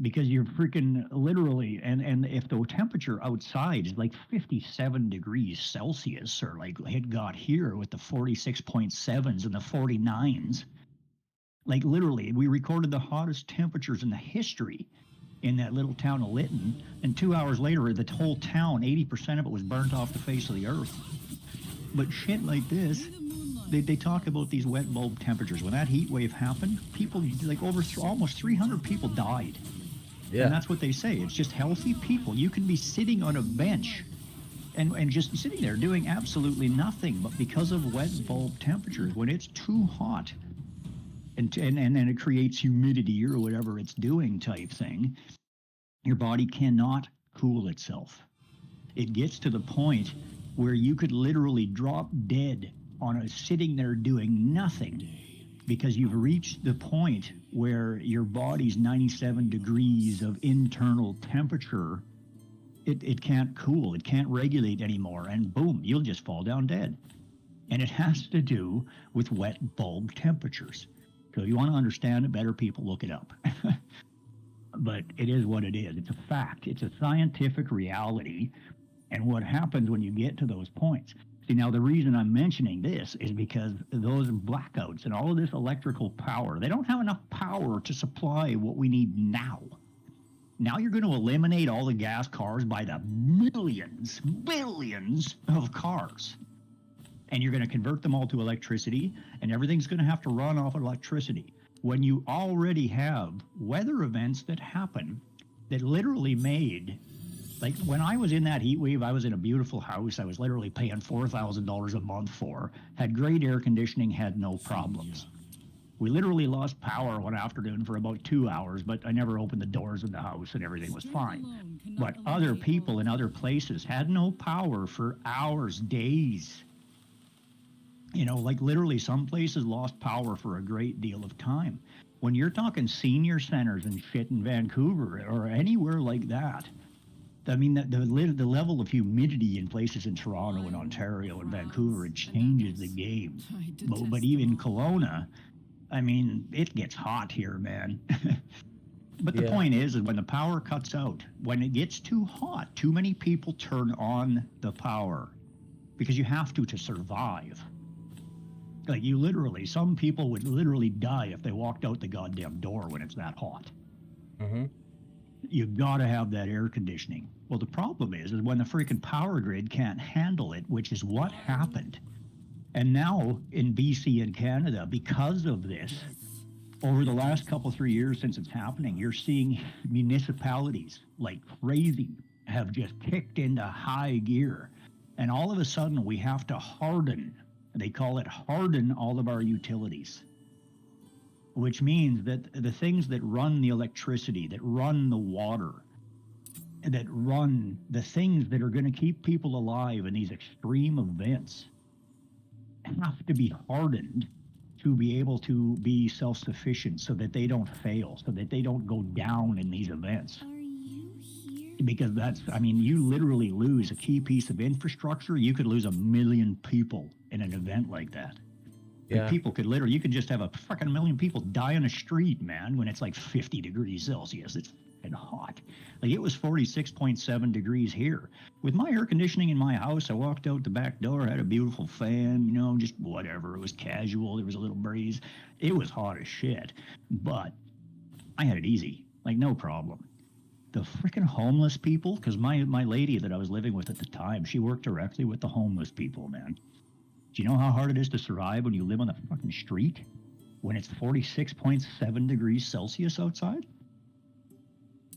because you're freaking literally, and if the temperature outside is like 57 degrees Celsius, or like it got here with the 46.7s and the 49s, like literally we recorded the hottest temperatures in the history in that little town of Lytton, and 2 hours later the whole town, 80% of it was burnt off the face of the earth. But shit like this, they talk about these wet bulb temperatures. When that heat wave happened, people, like almost 300 people died. Yeah. And that's what they say. It's just healthy people. You can be sitting on a bench and just sitting there doing absolutely nothing. But because of wet bulb temperatures, when it's too hot and it creates humidity or whatever it's doing type thing, your body cannot cool itself. It gets to the point where you could literally drop dead sitting there doing nothing, because you've reached the point where your body's 97 degrees of internal temperature, it can't cool, it can't regulate anymore, and boom, you'll just fall down dead. And it has to do with wet bulb temperatures. So if you want to understand it better, people, look it up. But it is what it is. It's a fact. It's a scientific reality. And what happens when you get to those points? See, now the reason I'm mentioning this is because those blackouts and all of this electrical power, they don't have enough power to supply what we need now. Now you're going to eliminate all the gas cars by the millions, billions of cars. And you're going to convert them all to electricity, and everything's going to have to run off electricity. When you already have weather events that happen that literally made, like when I was in that heat wave, I was in a beautiful house. I was literally paying $4,000 a month for, had great air conditioning, had no problems. We literally lost power one afternoon for about 2 hours, but I never opened the doors in the house and everything was fine. But other people in other places had no power for hours, days. You know, like literally some places lost power for a great deal of time. When you're talking senior centers and shit in Vancouver or anywhere like that, I mean, the level of humidity in places in Toronto and Ontario and Vancouver, it changes the game. But even Kelowna, I mean, it gets hot here, man. But the point is when the power cuts out, when it gets too hot, too many people turn on the power because you have to survive. Like you literally, some people would literally die if they walked out the goddamn door when it's that hot. Mm-hmm. You've got to have that air conditioning. Well, the problem is when the freaking power grid can't handle it, which is what happened. And now in BC and Canada, because of this, over the last couple, 3 years since it's happening, you're seeing municipalities like crazy have just kicked into high gear. And all of a sudden we have to harden. They call it harden all of our utilities, which means that the things that run the electricity, that run the water, that run the things that are going to keep people alive in these extreme events have to be hardened to be able to be self-sufficient so that they don't fail, so that they don't go down in these events. Because that's, I mean, you literally lose a key piece of infrastructure. You could lose 1 million people in an event like that. Yeah. Like people could literally, you could just have a fucking 1 million people die on a street, man, when it's like 50 degrees Celsius. It's fucking hot. Like it was 46.7 degrees here. With my air conditioning in my house, I walked out the back door, had a beautiful fan, you know, just whatever. It was casual. There was a little breeze. It was hot as shit. But I had it easy, like no problem. The freaking homeless people, because my lady that I was living with at the time, she worked directly with the homeless people, man. Do you know how hard it is to survive when you live on the fucking street? When it's 46.7 degrees Celsius outside?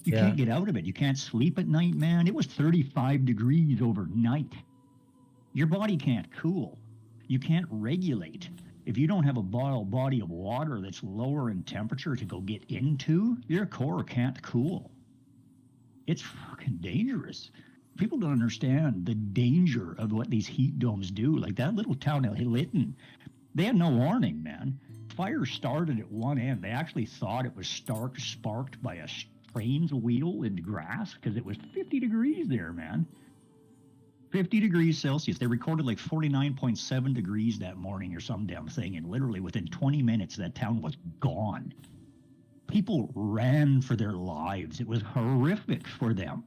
You can't get out of it. You can't sleep at night, man. It was 35 degrees overnight. Your body can't cool. You can't regulate. If you don't have a body of water that's lower in temperature to go get into, your core can't cool. It's fucking dangerous. People don't understand the danger of what these heat domes do. Like that little town of Lytton, they had no warning, man. Fire started at one end. They actually thought it was sparked by a train's wheel in grass because it was 50 degrees there, man. 50 degrees Celsius. They recorded like 49.7 degrees that morning or some damn thing, and literally within 20 minutes, that town was gone. People ran for their lives. It was horrific for them.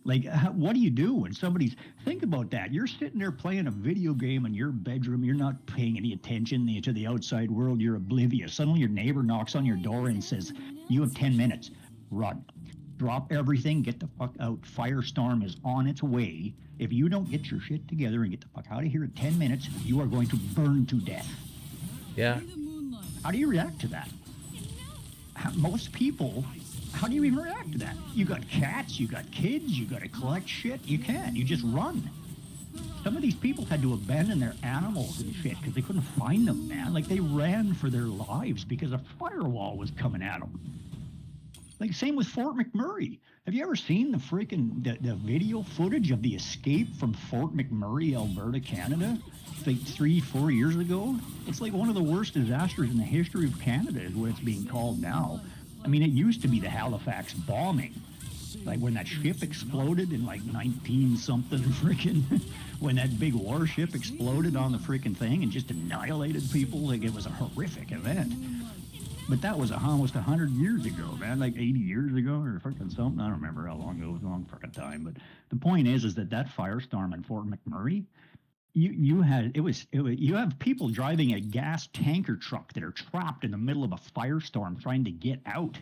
Like, what do you do when somebody's... Think about that. You're sitting there playing a video game in your bedroom. You're not paying any attention to the outside world. You're oblivious. Suddenly your neighbor knocks on your door and says, you have 10 minutes. Run. Drop everything. Get the fuck out. Firestorm is on its way. If you don't get your shit together and get the fuck out of here in 10 minutes, you are going to burn to death. Yeah. How do you react to that? Most people... How do you even react to that? You got cats, you got kids, you got to collect shit. You can't. You just run. Some of these people had to abandon their animals and shit because they couldn't find them, man. Like, they ran for their lives because a firewall was coming at them. Like, same with Fort McMurray. Have you ever seen the freaking the video footage of the escape from Fort McMurray, Alberta, Canada? Like 3-4 years ago? It's like one of the worst disasters in the history of Canada is what it's being called now. I mean, it used to be the Halifax bombing. Like when that ship exploded in like 19-something freaking, when that big warship exploded on the freaking thing and just annihilated people, like it was a horrific event. But that was almost 100 years ago, man, like 80 years ago or freaking something. I don't remember how long ago. It was a long freaking time. But the point is that firestorm in Fort McMurray, you have people driving a gas tanker truck that are trapped in the middle of a firestorm trying to get out.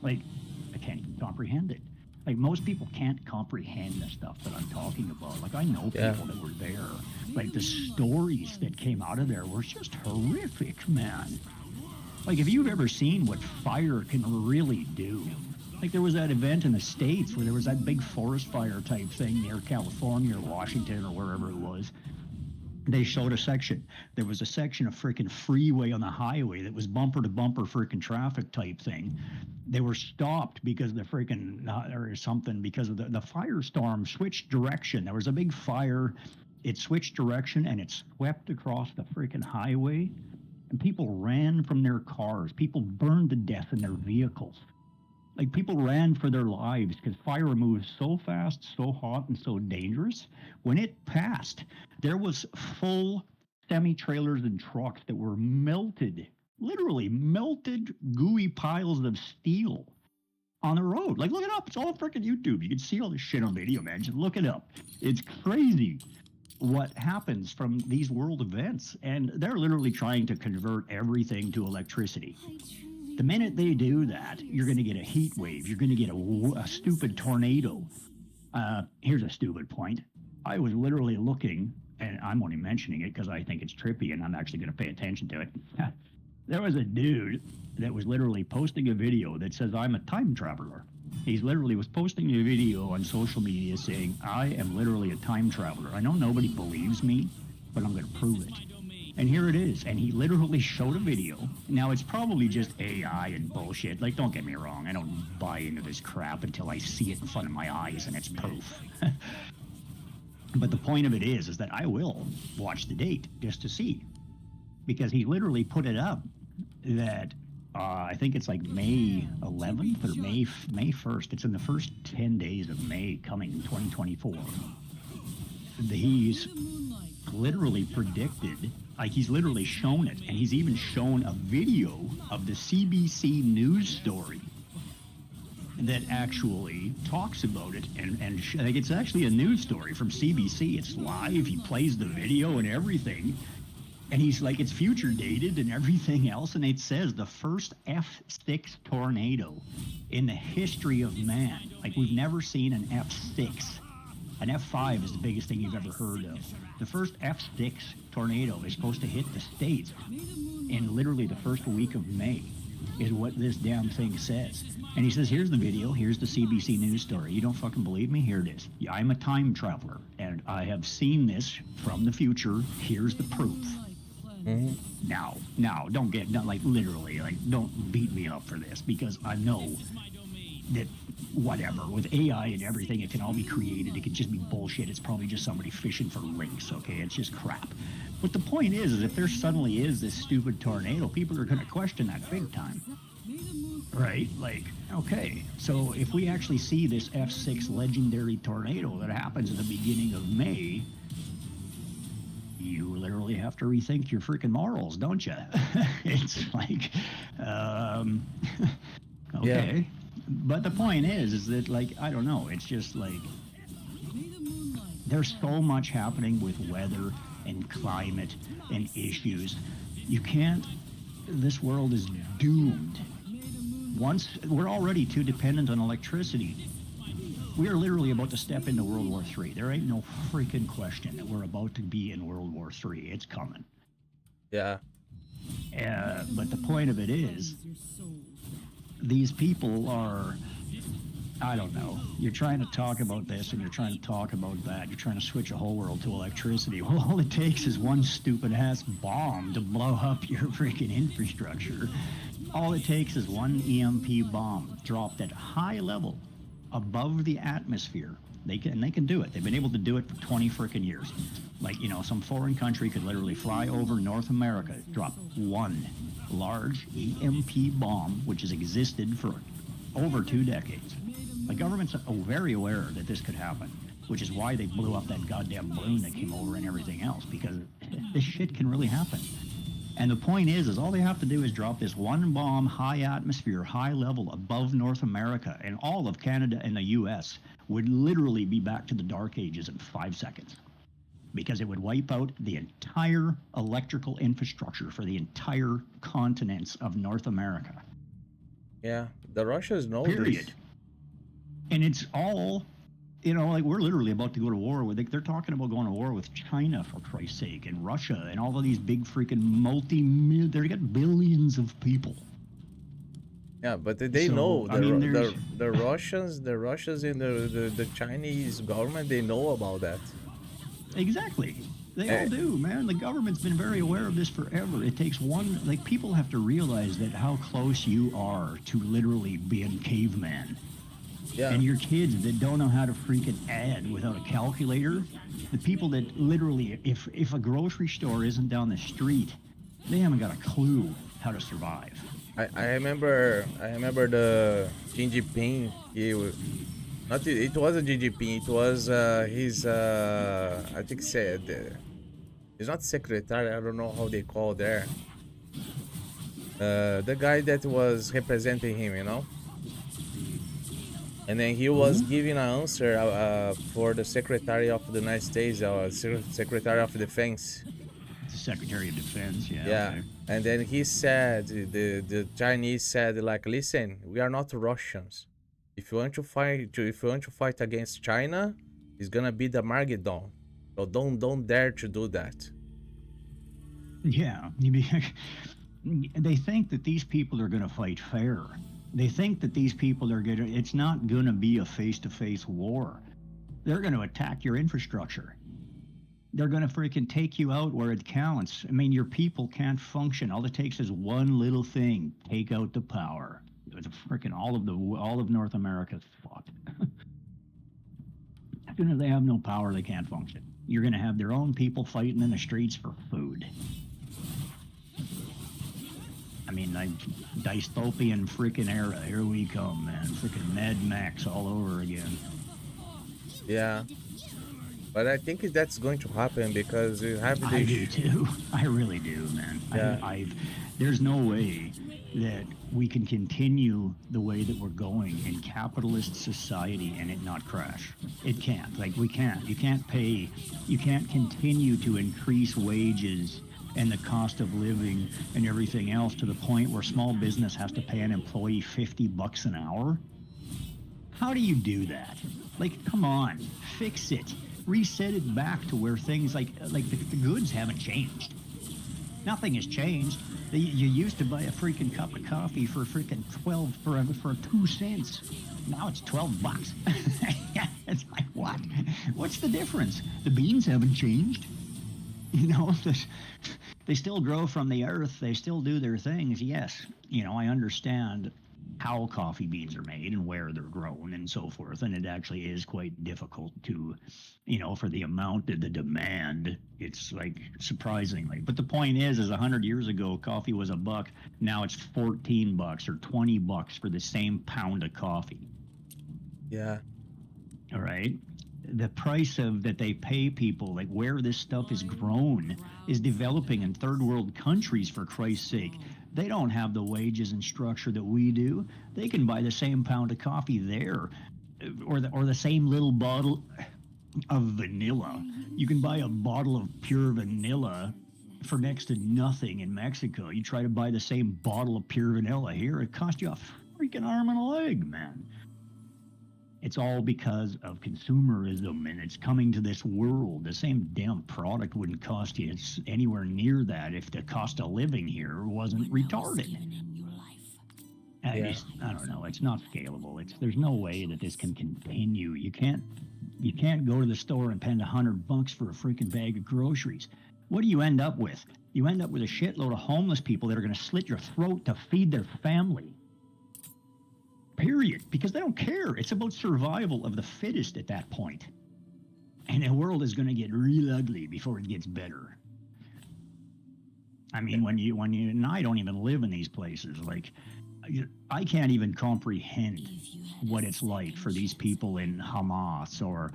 Like, I can't even comprehend it. Like, most people can't comprehend the stuff that I'm talking about. Like, I know people that were there. Like, the stories that came out of there were just horrific, man. Like, if you've ever seen what fire can really do. Like, there was that event in the States where there was that big forest fire type thing near California or Washington or wherever it was. They showed a section. There was a section of freaking freeway on the highway that was bumper to bumper freaking traffic type thing. They were stopped because the freaking, or something, because of the firestorm switched direction. There was a big fire. It switched direction and it swept across the freaking highway. And people ran from their cars. People burned to death in their vehicles. Like, people ran for their lives because fire moves so fast, so hot, and so dangerous. When it passed, there was full semi-trailers and trucks that were melted, literally melted, gooey piles of steel on the road. Like, look it up. It's all freaking YouTube. You can see all this shit on video, man. Just look it up. It's crazy what happens from these world events. And they're literally trying to convert everything to electricity. The minute they do that, you're going to get a heat wave. You're going to get a stupid tornado. Here's a stupid point. I was literally looking, and I'm only mentioning it because I think it's trippy and I'm actually going to pay attention to it. There was a dude that was literally posting a video that says, I'm a time traveler. He literally was posting a video on social media saying, I am literally a time traveler. I know nobody believes me, but I'm going to prove it. And here it is. And he literally showed a video. Now, it's probably just AI and bullshit. Like, don't get me wrong. I don't buy into this crap until I see it in front of my eyes and it's proof. But the point of it is that I will watch the date just to see. Because he literally put it up that I think it's like May 11th or May 1st. It's in the first 10 days of May coming in 2024. He's literally predicted, like he's literally shown it, and he's even shown a video of the CBC news story that actually talks about it, and like it's actually a news story from CBC. It's live. He plays the video and everything, and he's like, it's future dated and everything else, and it says the first F6 tornado in the history of man. Like, we've never seen an F6. An F5 is the biggest thing you've ever heard of. The first F6 tornado is supposed to hit the States in literally the first week of May, is what this damn thing says. And he says, here's the video, here's the CBC news story. You don't fucking believe me? Here it is. Yeah, I'm a time traveler, and I have seen this from the future. Here's the proof. Mm-hmm. Now, don't get, not like literally, like, don't beat me up for this, because I know that whatever, with AI and everything, it can all be created. It can just be bullshit. It's probably just somebody fishing for links, okay? It's just crap. But the point is if there suddenly is this stupid tornado, people are going to question that big time. Right? Like, okay, so if we actually see this F6 legendary tornado that happens at the beginning of May, you literally have to rethink your freaking morals, don't you? It's like, okay. Yeah. But the point is that, like, I don't know, it's just like, there's so much happening with weather and climate and issues. You can't, this world is doomed. Once, we're already too dependent on electricity. We are literally about to step into World War III. There ain't no freaking question that we're about to be in World War III. It's coming. Yeah. But the point of it is, these people are, I don't know, you're trying to talk about this and you're trying to talk about that. You're trying to switch a whole world to electricity. Well, all it takes is one stupid-ass bomb to blow up your freaking infrastructure. All it takes is one EMP bomb dropped at high level above the atmosphere. They can do it. They've been able to do it for 20 freaking years. Like, you know, some foreign country could literally fly over North America, drop one large EMP bomb, which has existed for over 2 decades. The government's very aware that this could happen, which is why they blew up that goddamn balloon that came over and everything else, because this shit can really happen. And the point is all they have to do is drop this one bomb, high atmosphere, high level above North America, and all of Canada and the U.S. would literally be back to the dark ages in 5 seconds, because it would wipe out the entire electrical infrastructure for the entire continents of North America. Yeah, the Russians know Period. this. And it's all, you know, like, we're literally about to go to war with, they're talking about going to war with China, for Christ's sake, and Russia, and all of these big freaking they got billions of people. Yeah, but they know, the Russians and the Chinese government, they know about that. Exactly. They all do, man. The government's been very aware of this forever. It takes one, like, people have to realize that how close you are to literally being caveman. Yeah. And your kids that don't know how to freaking add without a calculator, the people that literally, if a grocery store isn't down the street, they haven't got a clue how to survive. I remember the Xi Jinping. It wasn't Xi Jinping. It was his. I think said he's not secretary. I don't know how they call there. The guy that was representing him, you know. And then he was giving an answer for the Secretary of the United States, Secretary of Defense. The Secretary of Defense, yeah. Yeah, okay. And then he said, the Chinese said, like, listen, we are not Russians. If you want to fight against China, it's gonna be the Armageddon. So don't dare to do that. Yeah, they think that these people are gonna fight fair. They think that these people are it's not going to be a face-to-face war. They're going to attack your infrastructure. They're going to freaking take you out where it counts. I mean, your people can't function. All it takes is one little thing. Take out the power. It's freaking all of North America's fucked. As soon as they have no power, they can't function. You're going to have their own people fighting in the streets for food. I mean, like, dystopian freaking era. Here we come, man. Freaking Mad Max all over again. Yeah. But I think that's going to happen because you have the... I do too. I really do, man. Yeah. There's no way that we can continue the way that we're going in capitalist society and it not crash. It can't. Like, we can't. You can't continue to increase wages and the cost of living and everything else to the point where small business has to pay an employee $50 an hour. How do you do that? Like, come on, fix it. Reset it back to where things like the goods haven't changed. Nothing has changed. You used to buy a freaking cup of coffee for freaking 2 cents. Now it's $12. It's like, what? What's the difference? The beans haven't changed. You know, they still grow from the earth. They still do their things. Yes, you know, I understand how coffee beans are made and where they're grown and so forth. And it actually is quite difficult to, for the amount of the demand, it's like surprisingly. But the point is 100 years ago, coffee was $1. Now it's $14 or $20 for the same pound of coffee. Yeah. All right. The price of that they pay people, like where this stuff is grown, is developing in third world countries, for Christ's sake. They don't have the wages and structure that we do. They can buy the same pound of coffee there, or the same little bottle of vanilla. You can buy a bottle of pure vanilla for next to nothing in Mexico. You try to buy the same bottle of pure vanilla here, it costs you a freaking arm and a leg, man. It's all because of consumerism, and it's coming to this world. The same damn product wouldn't cost you anywhere near that if the cost of living here wasn't retarded. I don't know. It's not scalable. There's no way that this can continue. You can't go to the store and spend $100 for a freaking bag of groceries. What do you end up with? You end up with a shitload of homeless people that are going to slit your throat to feed their family. Period. Because they don't care. It's about survival of the fittest at that point. And the world is going to get real ugly before it gets better. I mean, when you and I don't even live in these places, like, I can't even comprehend what it's like for these people in Hamas or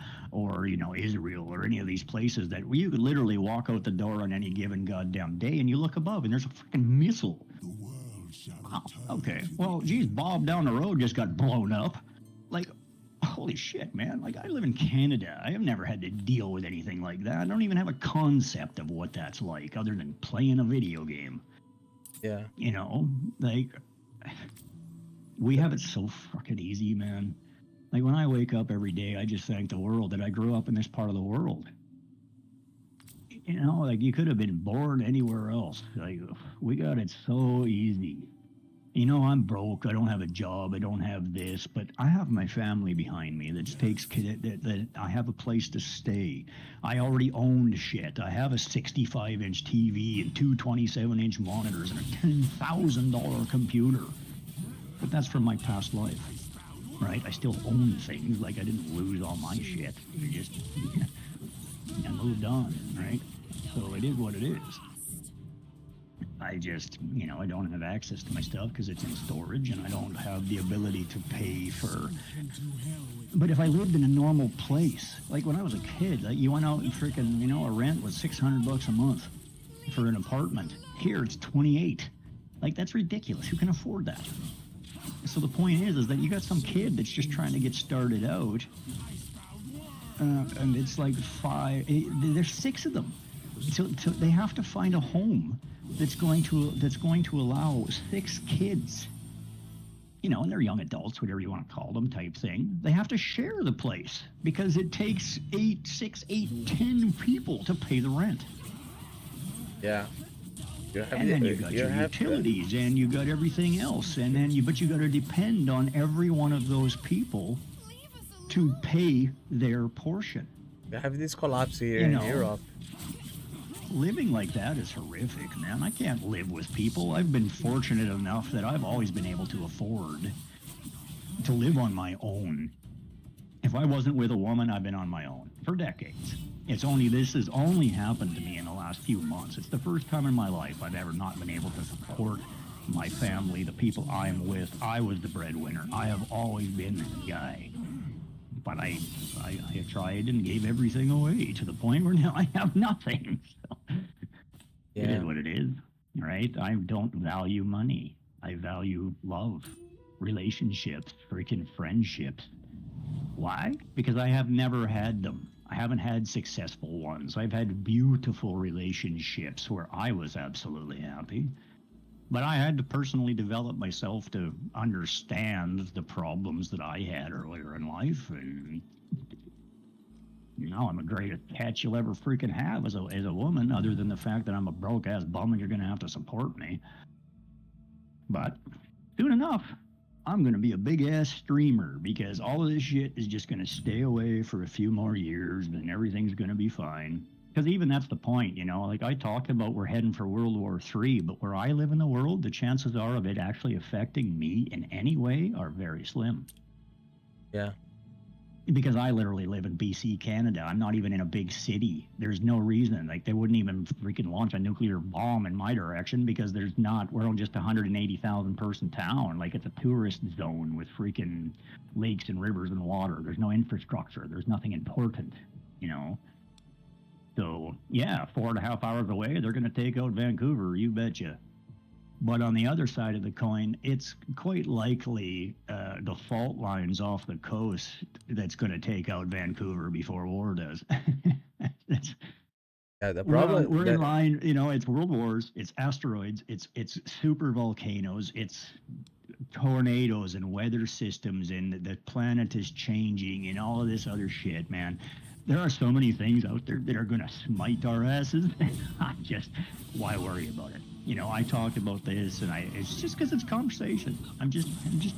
Israel or any of these places that you could literally walk out the door on any given goddamn day and you look above and there's a freaking missile. Oh, okay. Well, geez, Bob down the road just got blown up. Like, holy shit, man. Like, I live in Canada. I have never had to deal with anything like that. I don't even have a concept of what that's like other than playing a video game. Yeah. Like, we have it so fucking easy, man. Like, when I wake up every day, I just thank the world that I grew up in this part of the world. Like, you could have been born anywhere else. Like, we got it so easy. I'm broke. I don't have a job. I don't have this, but I have my family behind me that that I have a place to stay. I already owned shit. I have a 65-inch TV and two 27-inch monitors and a $10,000 computer. But that's from my past life, right? I still own things. Like, I didn't lose all my shit. I moved on, right? So it is what it is. I just, I don't have access to my stuff because it's in storage and I don't have the ability to pay for. But if I lived in a normal place, like when I was a kid, like you went out and freaking, a rent was $600 a month for an apartment. Here it's 28. Like, that's ridiculous. Who can afford that? So the point is that you got some kid that's just trying to get started out. And it's like there's 6 of them. So they have to find a home that's going to allow 6 kids, and they're young adults, whatever you want to call them, type thing. They have to share the place because it takes 10 people to pay the rent. Yeah. And then you got your utilities and you got everything else, and then you got to depend on every one of those people to pay their portion. You have this collapse here in Europe. Living like that is horrific, man. I can't live with people. I've been fortunate enough that I've always been able to afford to live on my own. If I wasn't with a woman, I've been on my own for decades. This has only happened to me in the last few months. It's the first time in my life I've ever not been able to support my family, the people I'm with. I was the breadwinner. I have always been that guy. But I tried and gave everything away to the point where now I have nothing. So It is what it is, right? I don't value money. I value love, relationships, freaking friendships. Why? Because I have never had them. I haven't had successful ones. I've had beautiful relationships where I was absolutely happy. But I had to personally develop myself to understand the problems that I had earlier in life. And, I'm the greatest catch you'll ever freaking have as a woman, other than the fact that I'm a broke-ass bum and you're going to have to support me. But soon enough, I'm going to be a big-ass streamer because all of this shit is just going to stay away for a few more years and everything's going to be fine. Because even that's the point, like I talked about we're heading for World War III, but where I live in the world, the chances are of it actually affecting me in any way are very slim. Yeah. Because I literally live in BC, Canada. I'm not even in a big city. There's no reason. Like, they wouldn't even freaking launch a nuclear bomb in my direction because we're on just a 180,000 person town. Like, it's a tourist zone with freaking lakes and rivers and water. There's no infrastructure. There's nothing important, So, yeah, 4.5 hours away, they're going to take out Vancouver, you betcha. But on the other side of the coin, it's quite likely the fault lines off the coast that's going to take out Vancouver before war does. Yeah, the problem we're in line, it's world wars, it's asteroids, it's super volcanoes, it's tornadoes and weather systems, and the planet is changing and all of this other shit, man. There are so many things out there that are going to smite our asses. Why worry about it? I talked about this, and it's just because it's conversation. I'm just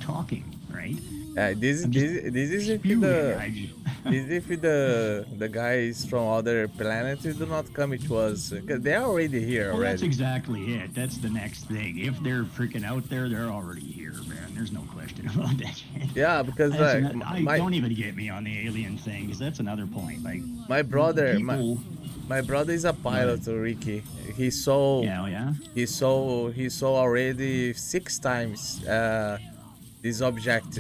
talking, right? this is if the guys from other planets do not come to us, because they're already here already. That's exactly it. That's the next thing. If they're freaking out there, they're already here, man. There's no question about that shit. Yeah, because don't even get me on the alien thing, because that's another point. Like, my brother, people, my brother is a pilot, Ricky. He saw already 6 times these objects,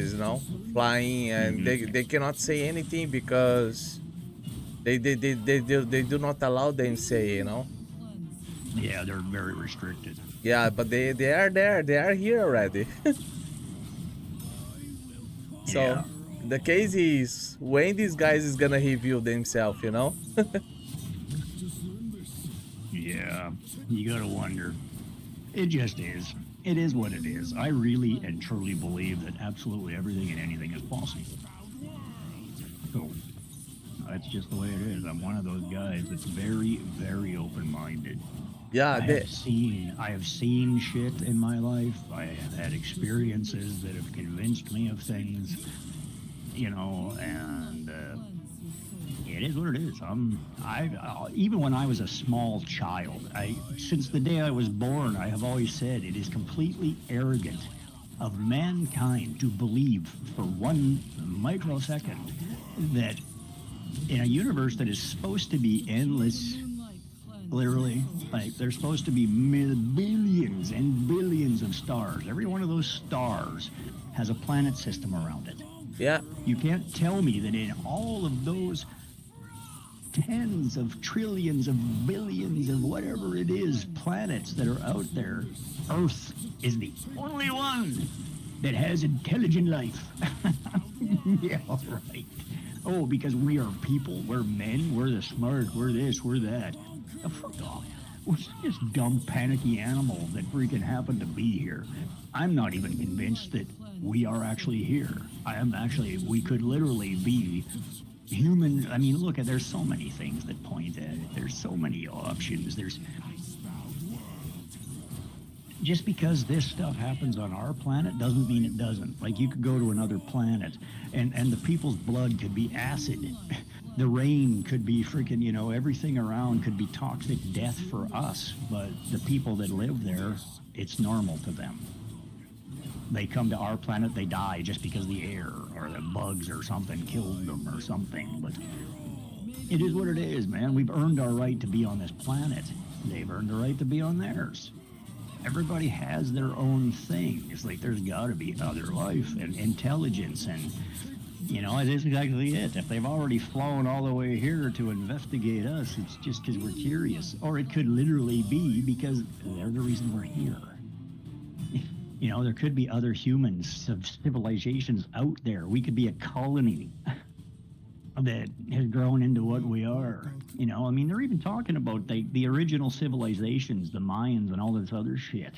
flying, and they cannot say anything because they do not allow them to say, Yeah, they're very restricted. Yeah, but they are there. They are here already. So yeah. The case is when these guys is gonna reveal themselves, Yeah, you gotta wonder. It just is. It is what it is. I really and truly believe that absolutely everything and anything is possible. So that's just the way it is. I'm one of those guys that's very, very open-minded. Yeah, I have seen shit in my life. I have had experiences that have convinced me of things, and it is what it is. Even when I was a small child, since the day I was born, I have always said it is completely arrogant of mankind to believe for 1 microsecond that in a universe that is supposed to be endless, literally, like, there's supposed to be billions and billions of stars. Every one of those stars has a planet system around it. Yeah. You can't tell me that in all of those tens of trillions of billions of whatever it is planets that are out there, Earth is the only one that has intelligent life. Yeah, right. Oh, because we are people, we're men, we're the smart, we're this, we're that. Oh, fuck off. We're just dumb, panicky animals that freaking happen to be here. I'm not even convinced that we are actually here. We could literally be human. I mean, look, there's so many things that point at it. There's so many options. Just because this stuff happens on our planet doesn't mean it doesn't. Like, you could go to another planet and the people's blood could be acid. The rain could be freaking, everything around could be toxic death for us. But the people that live there, it's normal to them. They come to our planet, they die just because the air or the bugs or something killed them or something. But it is what it is, man. We've earned our right to be on this planet. They've earned the right to be on theirs. Everybody has their own thing. It's like there's got to be other life and intelligence, and it is exactly it. If they've already flown all the way here to investigate us, it's just because we're curious. Or it could literally be because they're the reason we're here. There could be other humans, civilizations out there. We could be a colony that has grown into what we are. They're even talking about the original civilizations, the Mayans and all this other shit.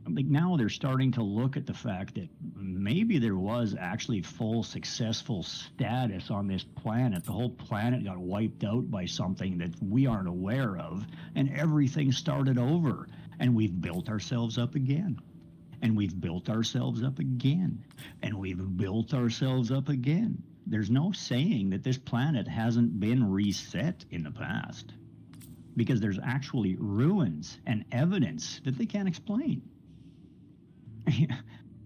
Like, now they're starting to look at the fact that maybe there was actually full successful status on this planet. The whole planet got wiped out by something that we aren't aware of, and everything started over, and we've built ourselves up again. And we've built ourselves up again. And we've built ourselves up again. there's no saying that this planet hasn't been reset in the past, because there's actually ruins and evidence that they can't explain.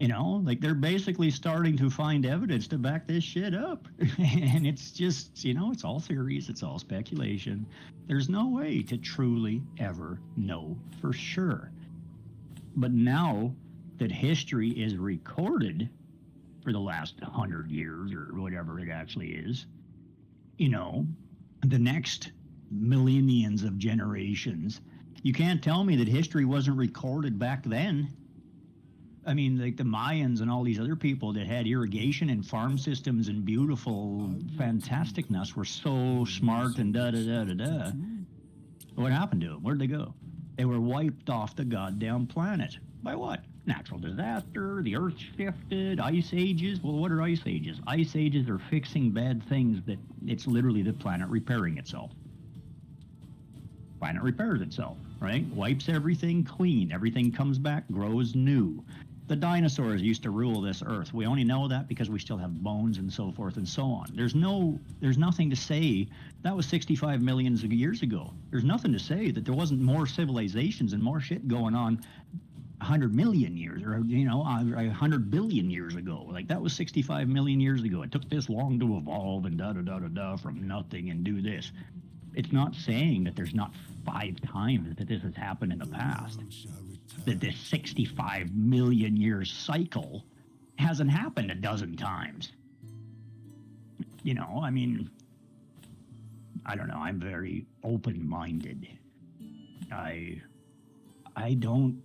You know, like they're basically starting to find evidence to back this shit up. And it's just, you know, it's all theories, it's all speculation. There's no way to truly ever know for sure. But now that history is recorded for the last 100 years or whatever it actually is, you know, the next millenniums of generations, you can't tell me that history wasn't recorded back then. I mean, like the Mayans and all these other people that had irrigation and farm systems and beautiful fantasticness were so smart and da-da-da-da-da. What happened to them? Where'd they go? They were wiped off the goddamn planet. By what? Natural disaster, the earth shifted, ice ages. Well, what are ice ages? Ice ages are fixing bad things that it's literally the planet repairing itself. Planet repairs itself, right? Wipes everything clean. Everything comes back, grows new. The dinosaurs used to rule this earth. We only know that because we still have bones and so forth and so on. There's nothing to say that was 65 million years ago. There's nothing to say that there wasn't more civilizations and more shit going on 100 million years or, you know, 100 billion years ago. Like that was 65 million years ago. It took this long to evolve and da-da-da-da-da from nothing and do this. It's not saying that there's not 5 times that this has happened in the past. That this 65 million year cycle hasn't happened a dozen times. You know, I mean, I don't know. I'm very open-minded. I don't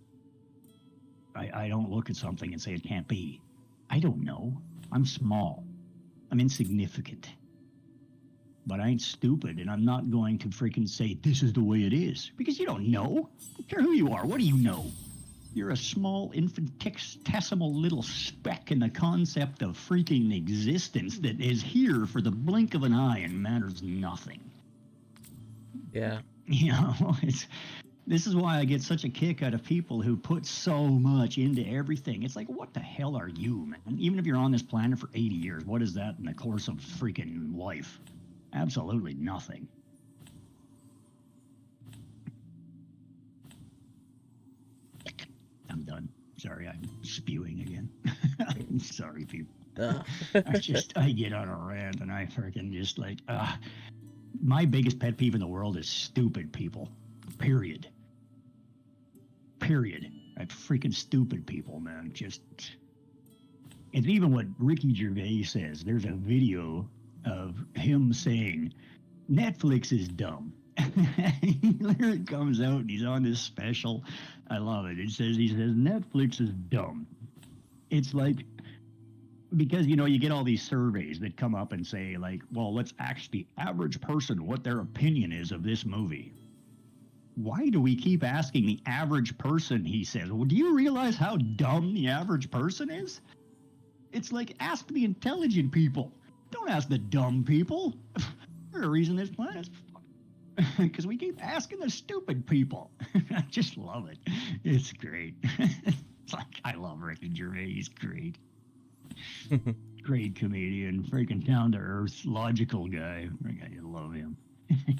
look at something and say it can't be. I don't know. I'm small. I'm insignificant. But I ain't stupid, and I'm not going to freaking say this is the way it is, because you don't know. I don't care who you are. What do you know? You're a small, infinitesimal little speck in the concept of freaking existence that is here for the blink of an eye and matters nothing. Yeah. You know, this is why I get such a kick out of people who put so much into everything. It's like, what the hell are you, man? Even if you're on this planet for 80 years, what is that in the course of freaking life? Absolutely nothing. I'm done. Sorry, I'm spewing again. I'm sorry, people. I get on a rant and I freaking just like, my biggest pet peeve in the world is stupid people. Period. Like freaking stupid people, man. Just, it's even what Ricky Gervais says. There's a video of him saying, Netflix is dumb. It comes out and he's on this special. I love it. He says Netflix is dumb. It's like, because, you know, you get all these surveys that come up and say like, well, let's ask the average person what their opinion is of this movie. Why do we keep asking the average person? He says, well, do you realize how dumb the average person is? It's like, ask the intelligent people. Don't ask the dumb people. There's a reason this planet's because we keep asking the stupid people. I just love it. It's great. It's like, I love Ricky Gervais. He's great. Great comedian. Freaking down-to-earth, logical guy. I love him.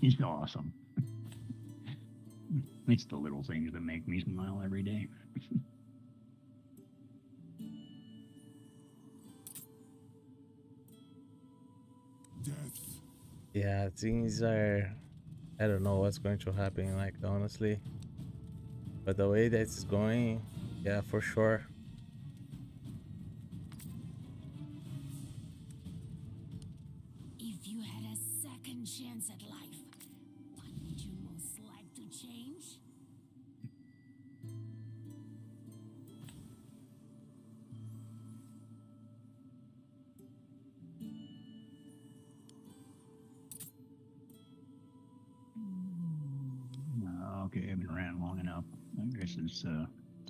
He's awesome. It's the little things that make me smile every day. Death. Yeah, things are, I don't know what's going to happen, like, honestly. But the way that it's going, yeah, for sure. If you had a second chance at life, what would you most like to change? Okay, I've been ranting long enough. I guess it's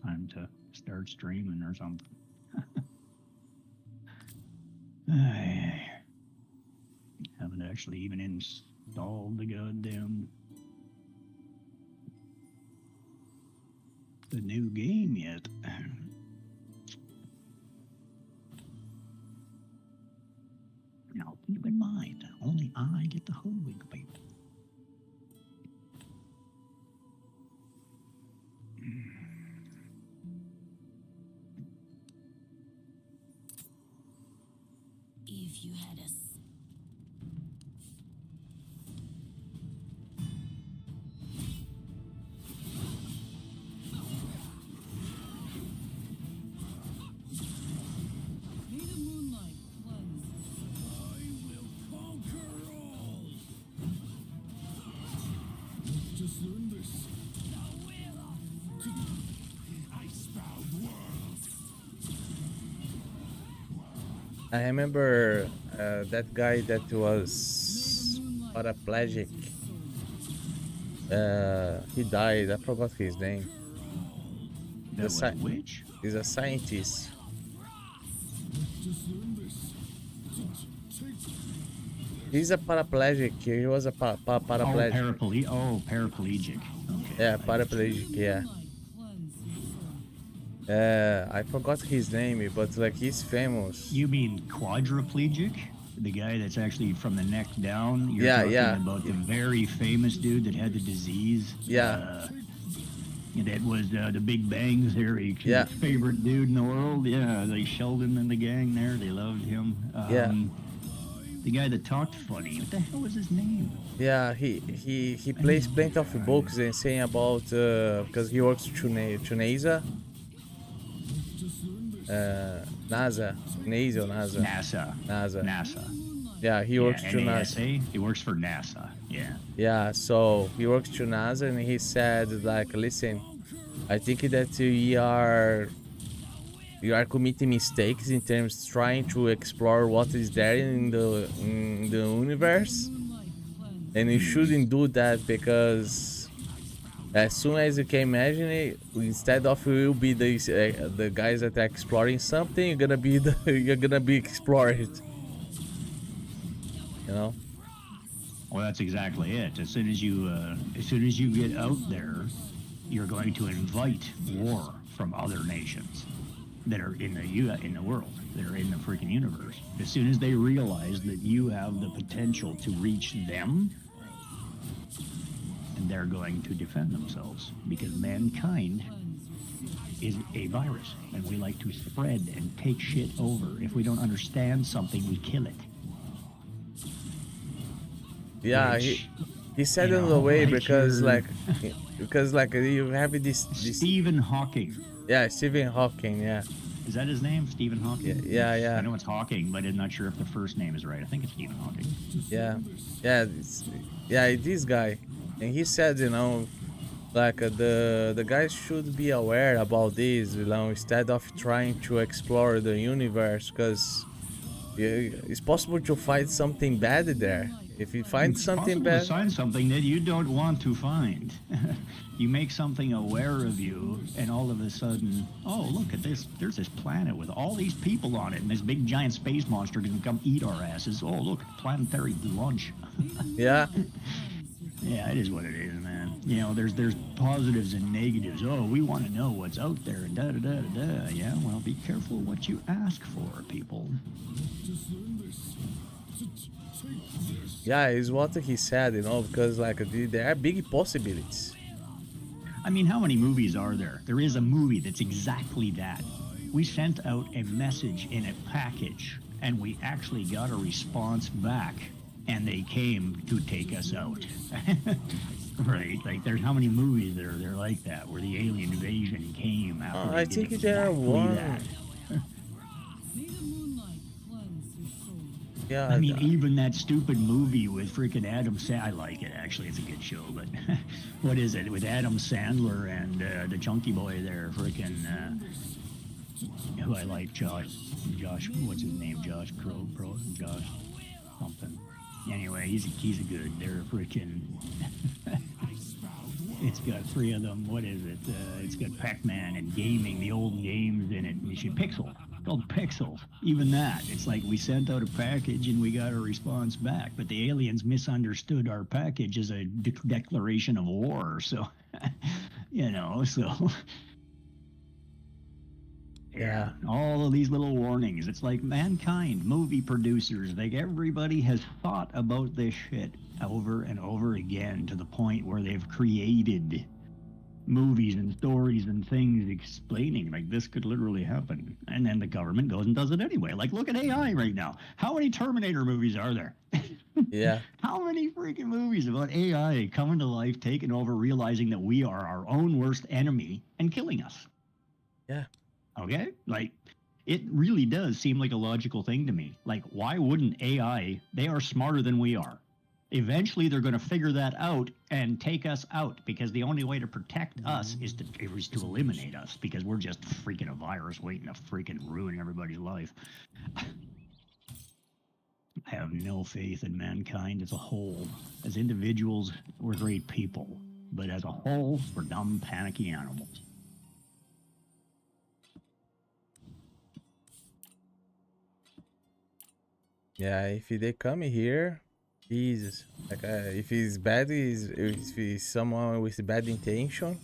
time to start streaming or something. I haven't actually even installed the new game yet. I'll get the hoodwink people. If you had a May the moonlight cleanse. I will conquer all. Just learn this. Icebound worlds. I remember that guy that was paraplegic. He died. I forgot his name. That was sci- which? He's a scientist. Just learn this. Take He's a paraplegic. He was a paraplegic. Paraplegic. Okay. Yeah, paraplegic. Yeah. I forgot his name, but like he's famous. You mean quadriplegic? The guy that's actually from the neck down? You're Yeah, talking yeah. about the very famous dude that had the disease? Yeah. That was the Big Bang Theory Yeah. favorite dude in the world. Yeah, like Sheldon and the gang there, they loved him. Yeah. The guy that talked funny. What the hell was his name? Yeah, he plays plenty of books and saying about because he works to NASA. NASA. NASA. Yeah, he works to NASA. NASA. He works for NASA. Yeah. Yeah, so he works to NASA and he said like, listen, I think that you are committing mistakes in terms trying to explore what is there in the universe, and you shouldn't do that because as soon as you can imagine it, instead of you will be the guys that are exploring something, you're gonna be explored. You know? Well, that's exactly it. As soon as you get out there, you're going to invite war from other nations that are in the world, that are in the freaking universe. As soon as they realize that you have the potential to reach them, and they're going to defend themselves, because mankind is a virus, and we like to spread and take shit over. If we don't understand something, we kill it. Yeah, Which, he said you it in know, a way like because you're- like you have this Stephen Hawking. yeah, Stephen Hawking, yeah. Is that his name? Stephen Hawking? Yeah. I know it's Hawking, but I'm not sure if the first name is right. I think it's Stephen Hawking. Yeah, this guy, and he said, you know, like the guys should be aware about this, you know, instead of trying to explore the universe, because it's possible to find something bad there. If you find It's something possible to bad, find something that you don't want to find. You make something aware of you, and all of a sudden, oh, look at this. There's this planet with all these people on it, and this big giant space monster can come eat our asses. Oh, look, planetary lunch. yeah, Yeah, it is what it is, man. You know, there's positives and negatives. Oh, we want to know what's out there, and da-da-da-da-da. Yeah, well, be careful what you ask for, people. just learn this. Take this. yeah, is what he said, you know, because like there are big possibilities. I mean, how many movies are there? There is a movie that's exactly that. We sent out a message in a package, and we actually got a response back, and they came to take us out. Right? Like, there's how many movies that are like that, where the alien invasion came after I they did think there are exactly one. that. May the moonlight cleanse your soul. Yeah, I mean, even that stupid movie with freaking Adam Sandler. I like it, actually. It's a good show, but what is it? With Adam Sandler and the chunky boy there, freaking, who I like, Josh, what's his name? Josh something. Anyway, he's a good, they're freaking, it's got three of them. What is it? It's got Pac-Man and gaming, the old games in it. You should Pixel. Called Pixels. Even that. It's like we sent out a package and we got a response back, but the aliens misunderstood our package as a declaration of war. So, you know, so Yeah. All of these little warnings. It's like mankind, movie producers, like everybody has thought about this shit over and over again to the point where they've created movies and stories and things explaining like this could literally happen. And then the government goes and does it anyway. Like, look at AI right now. How many Terminator movies are there? Yeah. How many freaking movies about AI coming to life, taking over, realizing that we are our own worst enemy and killing us? Yeah. Okay? Like, it really does seem like a logical thing to me. Like, why wouldn't AI? They are smarter than we are. Eventually, they're going to figure that out and take us out, because the only way to protect us is to eliminate us, because we're just freaking a virus waiting to freaking ruin everybody's life. I have no faith in mankind as a whole. As individuals, we're great people, but as a whole, we're dumb, panicky animals. Yeah, if they come here, Jesus, like if he's bad, if he's someone with bad intention.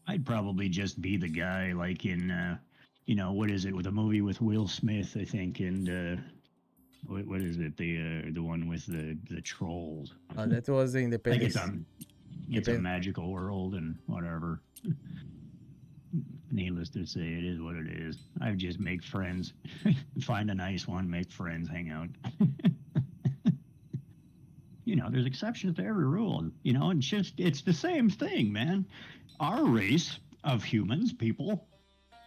I'd probably just be the guy like in, what is it, with a movie with Will Smith, I think, and what is it, the one with the trolls? That was the Like Independence. it's a magical world and whatever. Needless to say, it is what it is. I just make friends, find a nice one, make friends, hang out. There's exceptions to every rule. And it's the same thing, man. Our race of humans, people,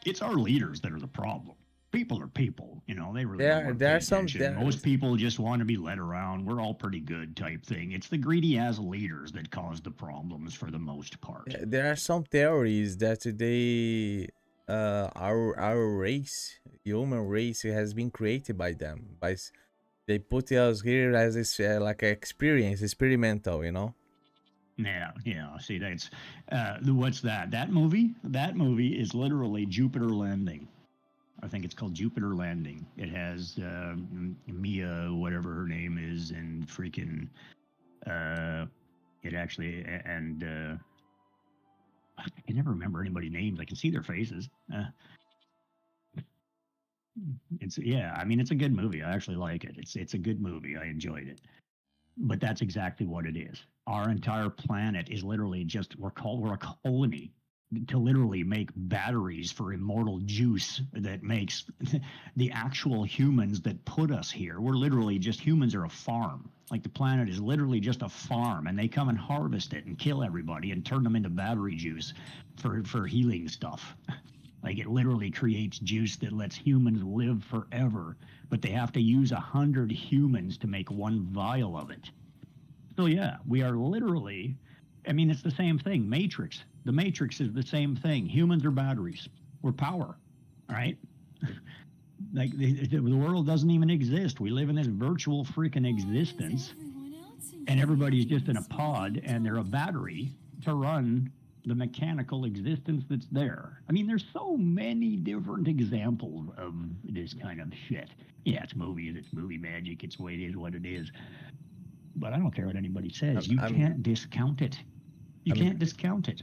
it's our leaders that are the problem. People are people, they really don't want to pay attention. Most people just want to be led around. We're all pretty good type thing. It's the greedy ass leaders that cause the problems for the most part. There are some theories that our race, human race, has been created by them. They put us here as this like an experimental, Yeah. See, that's what's that? That movie is literally Jupiter Landing. I think it's called Jupiter Landing. It has Mia, whatever her name is, and freaking it actually, and I can never remember anybody's names. I can see their faces. It's a good movie. I actually like it. It's a good movie. I enjoyed it. But that's exactly what it is. Our entire planet is literally just we're a colony to literally make batteries for immortal juice that makes the actual humans that put us here. We're literally just humans are a farm. Like the planet is literally just a farm, and they come and harvest it and kill everybody and turn them into battery juice for healing stuff. Like it literally creates juice that lets humans live forever, but they have to use 100 humans to make one vial of it. So yeah, we are literally, it's the same thing. Matrix. The Matrix is the same thing. Humans are batteries. We're power, right? Like the world doesn't even exist. We live in this virtual freaking existence, and everybody's just in a pod, and they're a battery to run the mechanical existence that's there. There's so many different examples of this kind of shit. Yeah, it's movies, it's movie magic, it's what it is, what it is. But I don't care what anybody says. You can't discount it. You can't discount it.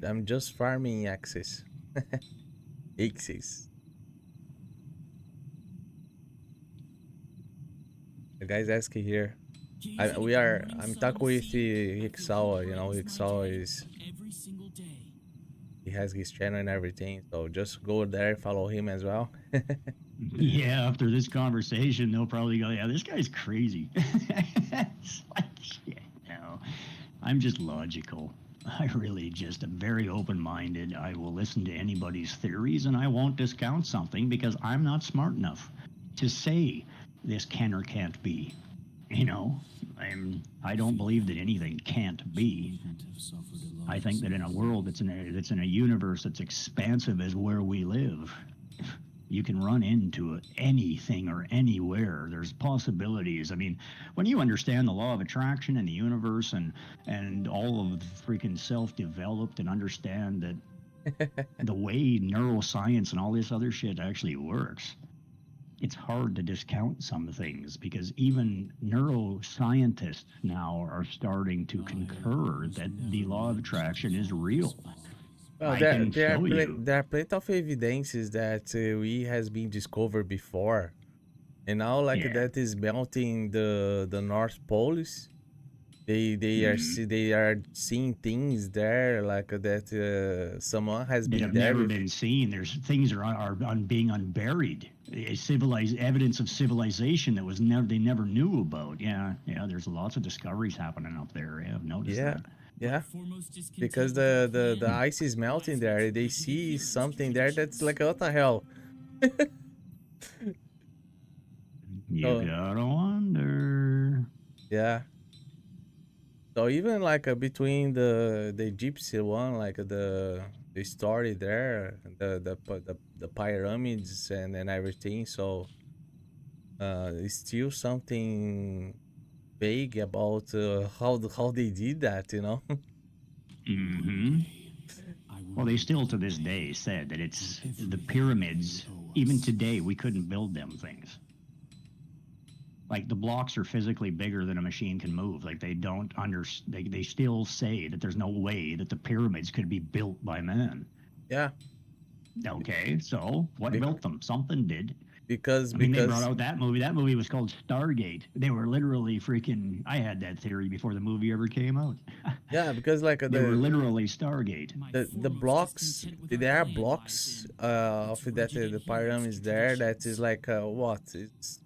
I'm just farming access. Axis. The guy's asking here. I'm talking with the Hixawa, Hixawa is he has his channel and everything, so just go there, follow him as well. Yeah, after this conversation, they'll probably go, yeah, this guy's crazy. It's like, shit, no. I'm just logical. I really just am very open-minded. I will listen to anybody's theories, and I won't discount something because I'm not smart enough to say this can or can't be. I don't believe that anything can't be. I think that in a world that's in a universe that's expansive as where we live, you can run into anything or anywhere. There's possibilities. When you understand the law of attraction in the universe and all of the freaking self-developed and understand that the way neuroscience and all this other shit actually works, it's hard to discount some things because even neuroscientists now are starting to concur that the law of attraction is real. Well, I can show you. there are plenty of evidences that we has been discovered before, and now like Yeah. that is melting the North Poles. They are seeing things there like that. Someone has That been have there. never been seen. There's things are being unburied. A civilized evidence of civilization that was they never knew about. Yeah, yeah. There's lots of discoveries happening up there. Yeah, I've noticed Yeah, that. yeah. Foremost discontent Because with our the plan. ice is melting there. They see something there that's like what the hell. You So gotta wonder. yeah. So even like between the gypsy one, like the story there, the pyramids and everything. So it's still something vague about how they did that, you know? Hmm. Well, they still to this day said that it's the pyramids. Even today, we couldn't build them things. Like the blocks are physically bigger than a machine can move. Like they don't they still say that there's no way that the pyramids could be built by man. Yeah, Okay, so what bec- built them? Something did. because I mean, they brought because out that movie. That movie was called Stargate. They were literally freaking. I had that theory before the movie ever came out. yeah, because like They were literally Stargate. My the foremost blocks discontent with there our are plan blocks lies in of that forging the a pyramids human's there that is traditions. like what it's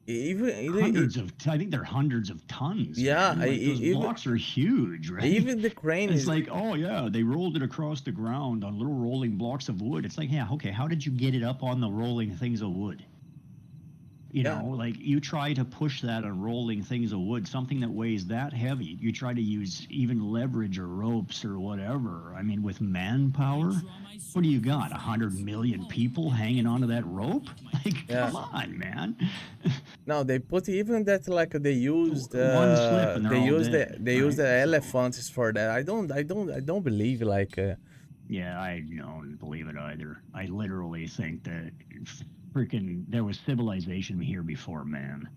even Hundreds of, I think they're hundreds of tons, yeah man. Like those even blocks are huge, right? even the crane It's is like, oh yeah, they rolled it across the ground on little rolling blocks of wood. It's like, yeah, okay, how did you get it up on the rolling things of wood? You yeah know, like you try to push that on rolling things of wood, something that weighs that heavy. You try to use even leverage or ropes or whatever. I mean, with manpower, what do you got? 100 million people hanging onto that rope? Like, yeah. come on, man. No, they put even that like they used One slip and they're all dead, they use right? the So, elephants for that. I don't believe like yeah, I don't believe it either. I literally think that freaking there was civilization here before man.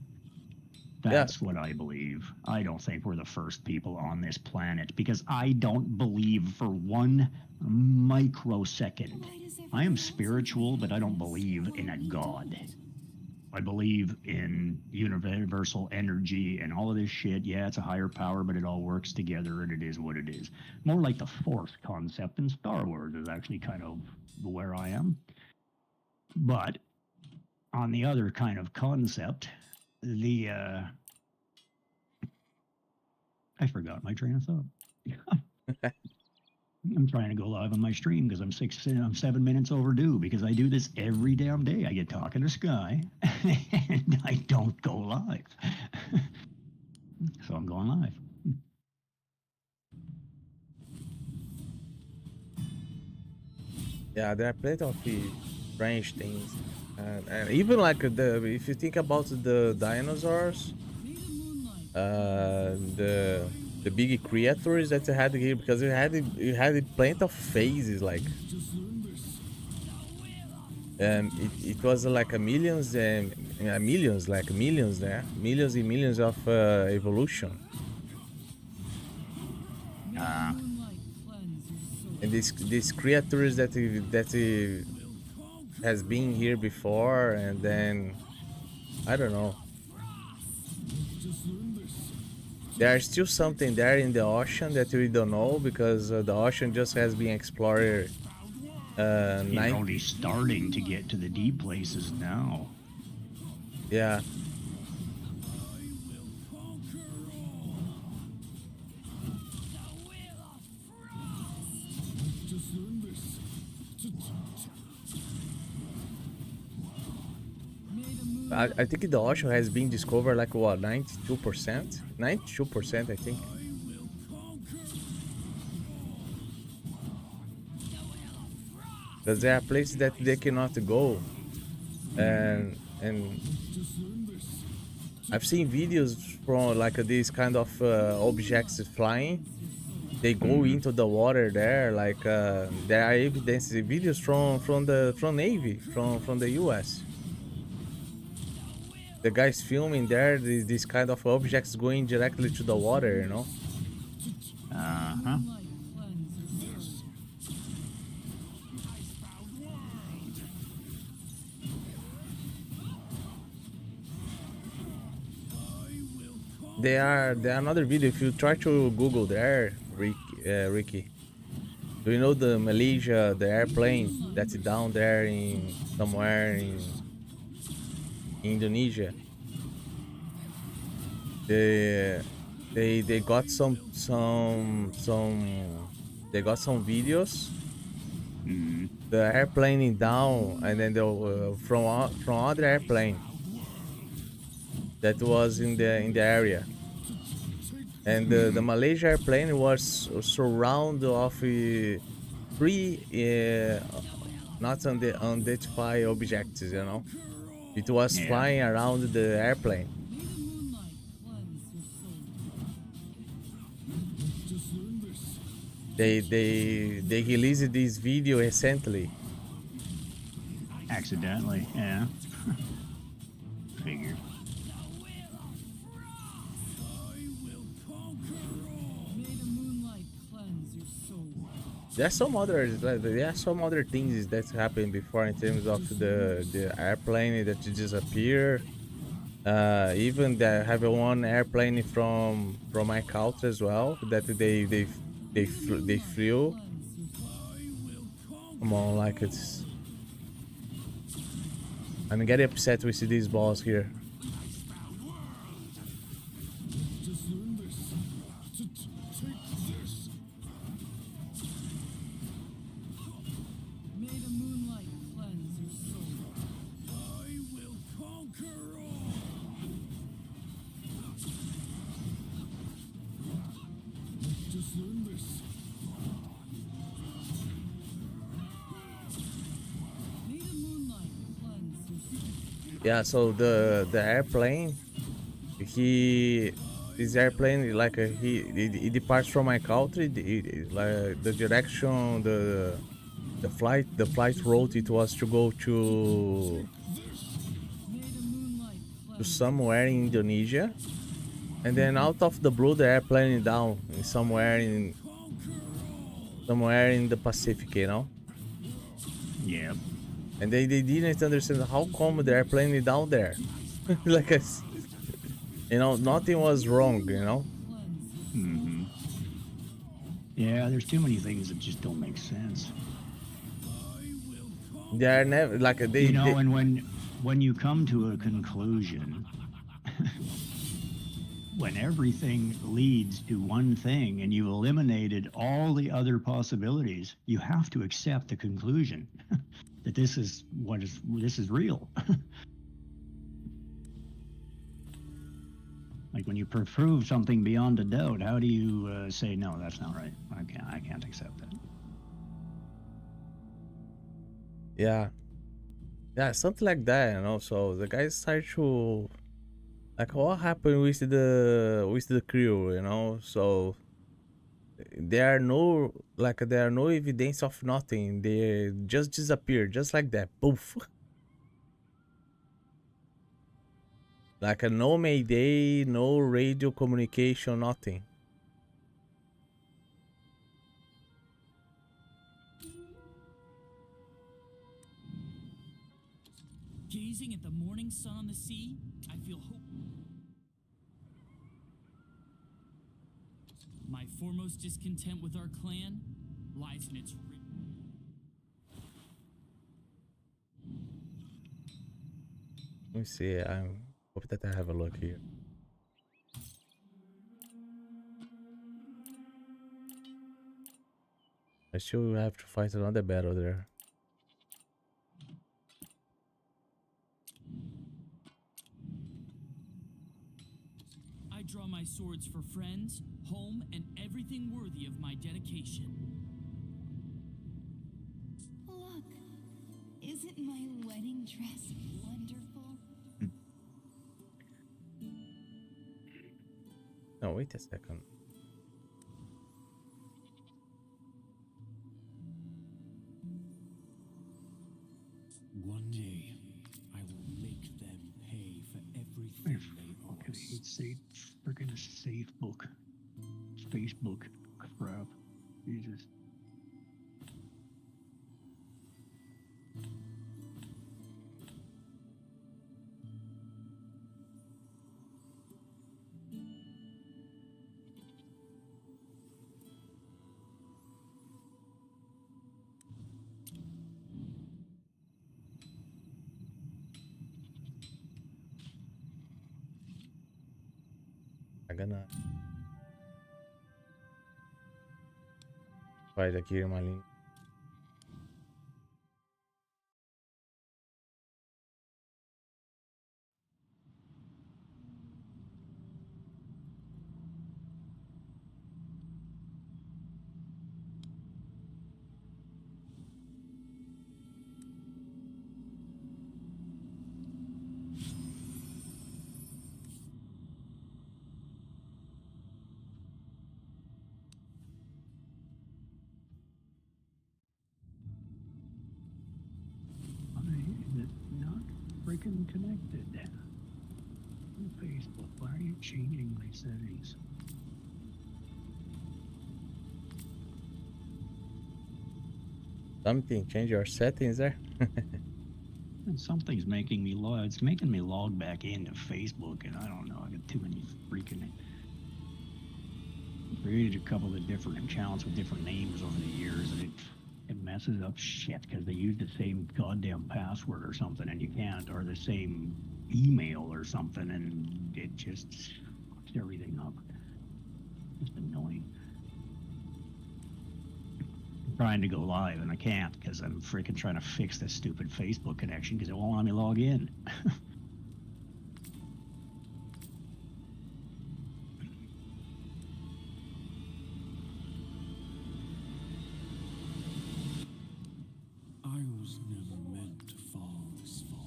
yeah That's what I believe. I don't think we're the first people on this planet because I don't believe for one microsecond. I am spiritual, but I don't believe in a God. I believe in universal energy and all of this shit. Yeah, it's a higher power, but it all works together and it is what it is. More like the Force concept in Star Wars is actually kind of where I am. But on the other kind of concept, the I forgot my train of thought. I'm trying to go live on my stream because I'm 7 minutes overdue because I do this every damn day. I get talking to Sky and I don't go live. So I'm going live. yeah there are plenty of strange things and even like the if you think about the dinosaurs the big creatures that you had here because you had plenty of phases like it was like a millions and millions like millions there millions and millions of evolution Uh, Moonlight cleanse your soul. and these creatures that has been here before and then I don't know there's still something there in the ocean that we don't know because the ocean just has been explored You're only starting to get to the deep places now. yeah I think the ocean has been discovered like what 92%? 92% I think. Because there are places that they cannot go. And I've seen videos from like these kind of objects flying. They go into the water there, like there are evidence videos from Navy from the US. The guys filming there, this kind of objects going directly to the water, you know? Uh-huh. Moonlight cleanse your soul. There are another video. If you try to Google there, Ricky, do you know the Malaysia, the airplane that's down there in somewhere in Indonesia? They they got they got some videos. The airplane is down, and then the from other airplane that was in the area, and the Malaysia airplane was surrounded of three not unidentified objects. You know, it was Yeah. flying around the airplane. May the moonlight cleanse your soul. Just learn this. They released this video recently. Accidentally, yeah. Figure. May the moonlight cleanse your soul. There are some other things that happened before in terms of the airplane that disappear. Even they have one airplane from my country as well that they flew. Come on, like it's. I'm getting upset with these balls here. Just learn this. Take this. May the moonlight cleanse your soul. I will conquer all. Just learn this. May the moonlight cleanse your soul. Yeah, so the airplane, this airplane like he departs from my country. Like the direction the flight route it was to go May the moonlight to cleanse. somewhere in Indonesia, and then out of the blue the airplane down in somewhere in the Pacific, you know. Yep. And they didn't understand how come the airplane is down there. Like you know, nothing was wrong, you know. Mm-hmm. Yeah, there's too many things that just don't make sense. They are never like they. You know, they and when you come to a conclusion, when everything leads to one thing and you've eliminated all the other possibilities, you have to accept the conclusion that this is real. Like when you prove something beyond a doubt, how do you say no? That's not right. I can't accept that. yeah, something like that, you know. So the guys start to like what happened with the crew, you know. So there are no evidence of nothing. They just disappear, just like that, poof. Like a no mayday, no radio communication, nothing. Gazing at the morning sun on the sea, I feel hope. My foremost discontent with our clan lies in its Let me see. I'm hope that I have a look here. I still have to fight another battle there. I draw my swords for friends, home, and everything worthy of my dedication. Look, isn't my wedding dress wonderful? No, wait a second. One day, I will make them pay for everything they owe Okay, us. it's a freaking safe book. Facebook crap. Jesus. Agana. Vai daqui, irmãlinho. Why is it not freaking connected? Facebook, why are you changing my settings? Something change your settings there. And something's making me log. It's making me log back into Facebook, and I don't know. I got too many freaking. Created a couple of different accounts with different names over the years, and it messes up shit because they use the same goddamn password or something, and you can't, or the same email or something, and it just fucks everything up. Just annoying. I'm trying to go live and I can't because I'm freaking trying to fix this stupid Facebook connection because it won't let me log in. I was never meant to fall this far.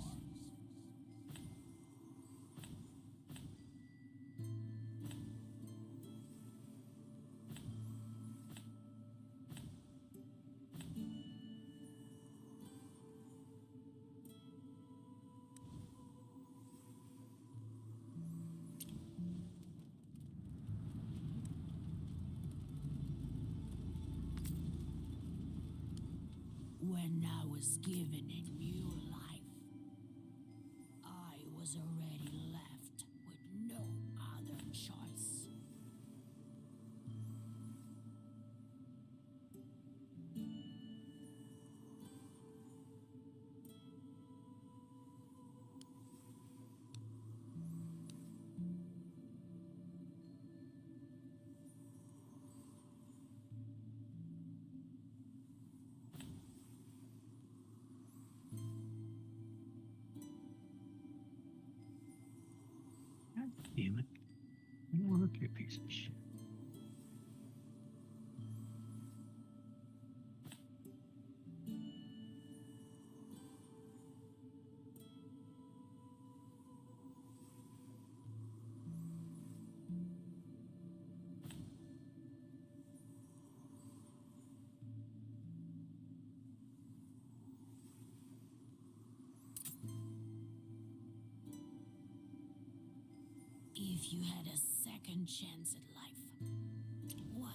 When I was given a new life, I was already left with no other choice. God damn it. It won't work, you piece of shit. If you had a second chance at life, what?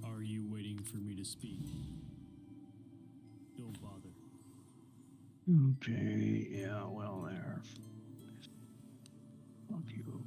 Are you waiting for me to speak? Don't bother. Okay, yeah, well, there. Fuck you.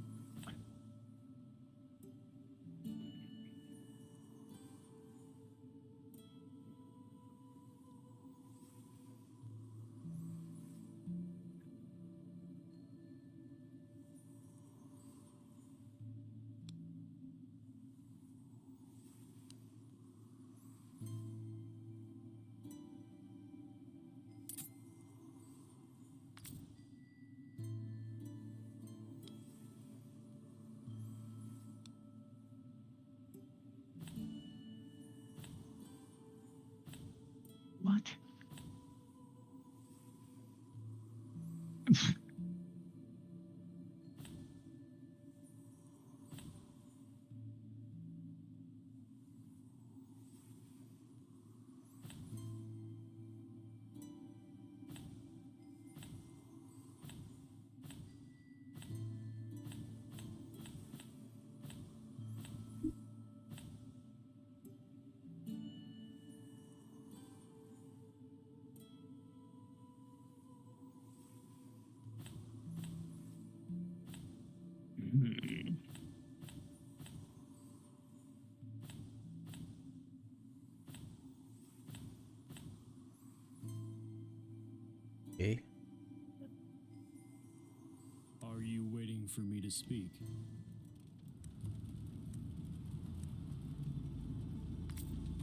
What? Are you waiting for me to speak?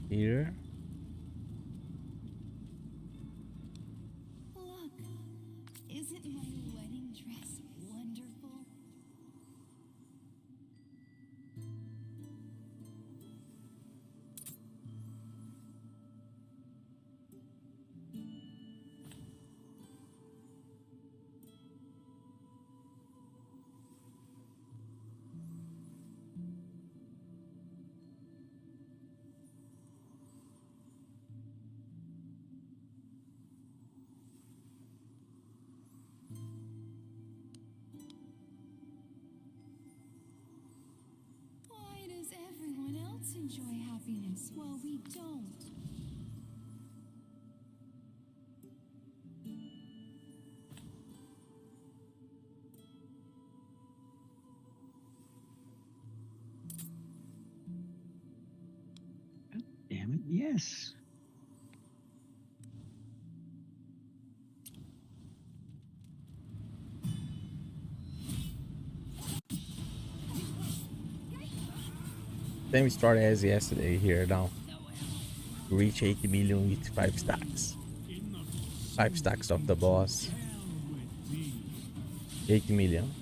Here. Look, isn't my wedding dress wonderful? Why does everyone else enjoy happiness while we don't? Damn it, yes. Same started as yesterday here now. Reach 80 million with 5 stacks. 5 stacks of the boss. 80 million.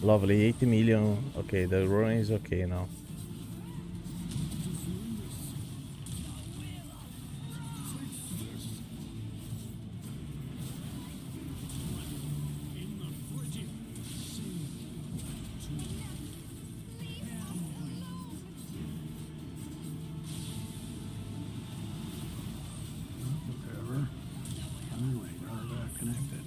Lovely, 80 million. Okay, the run is okay now. Whatever. Anyway, are connected.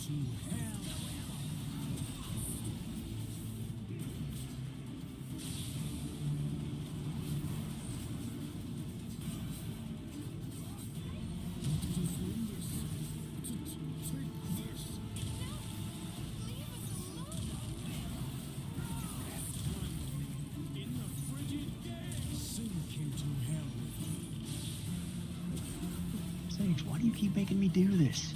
See? Sink into hell with me. Sage, why do you keep making me do this?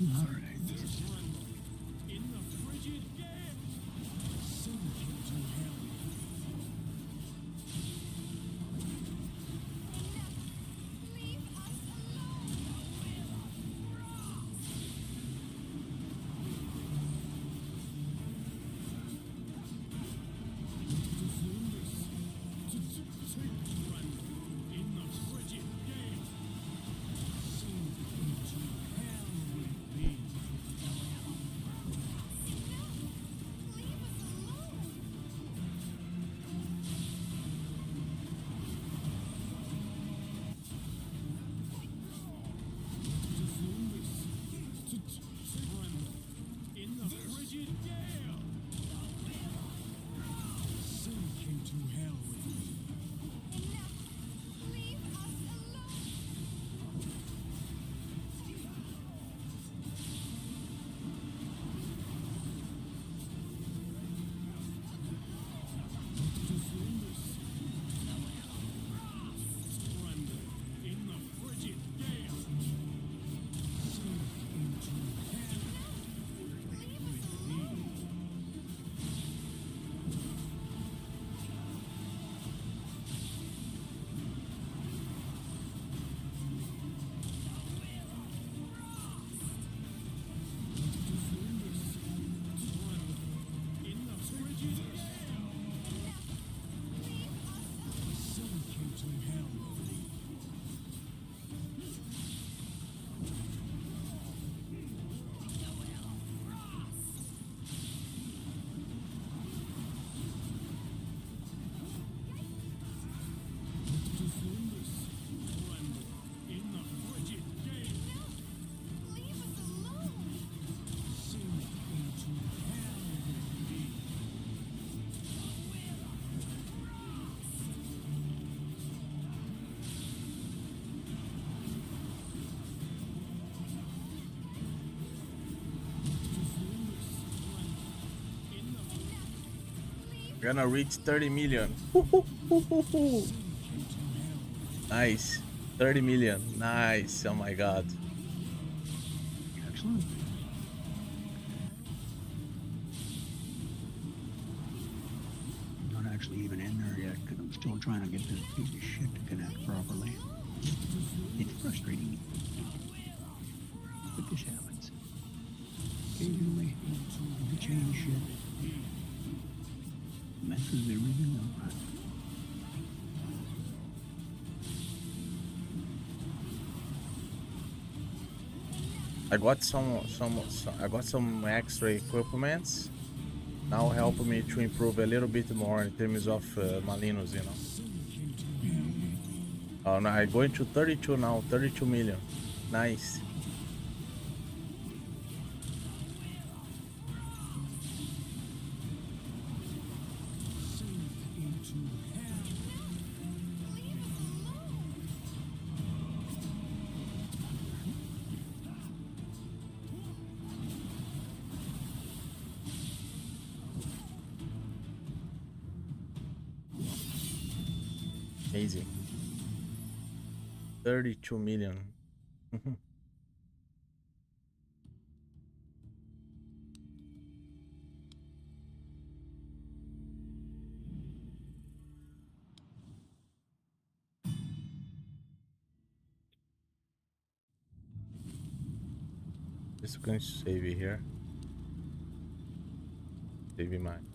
All right. Gonna reach 30 million. Nice. 30 million. Nice. Oh my god. Excellent. Not actually even in there yet because I'm still trying to get this piece of shit to connect properly. It's frustrating. But this happens. Occasionally, you change shit. Messes everything up. I got I got some extra equipments. Now help me to improve a little bit more in terms of Malinos, you know. Oh no, I'm going to 32 now. 32 million. Nice. Amazing. 32 million. Just going to save it here. Save it mine.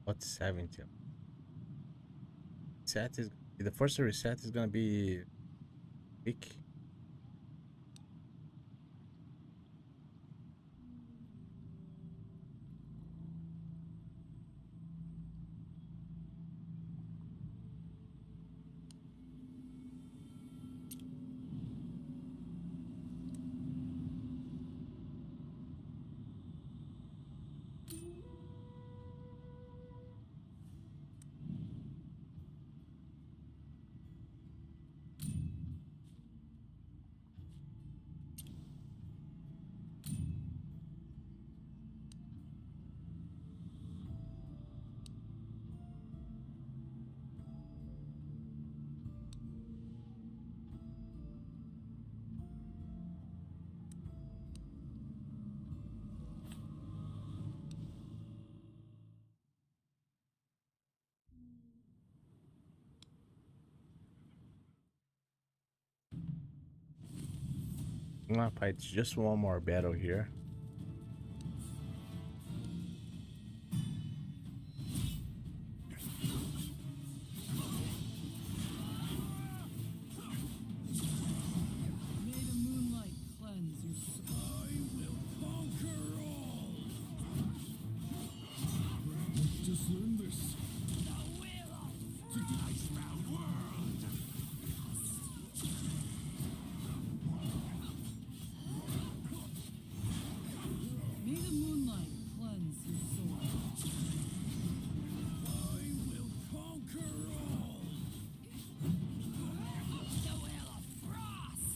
What's 70? Reset is the first reset is gonna be quick. I'm gonna fight just one more battle here. May the moonlight cleanse your soul. I will conquer all. Just learn this. The will to the icebound world. May the moonlight cleanse your soul. I will conquer all. The will of frost.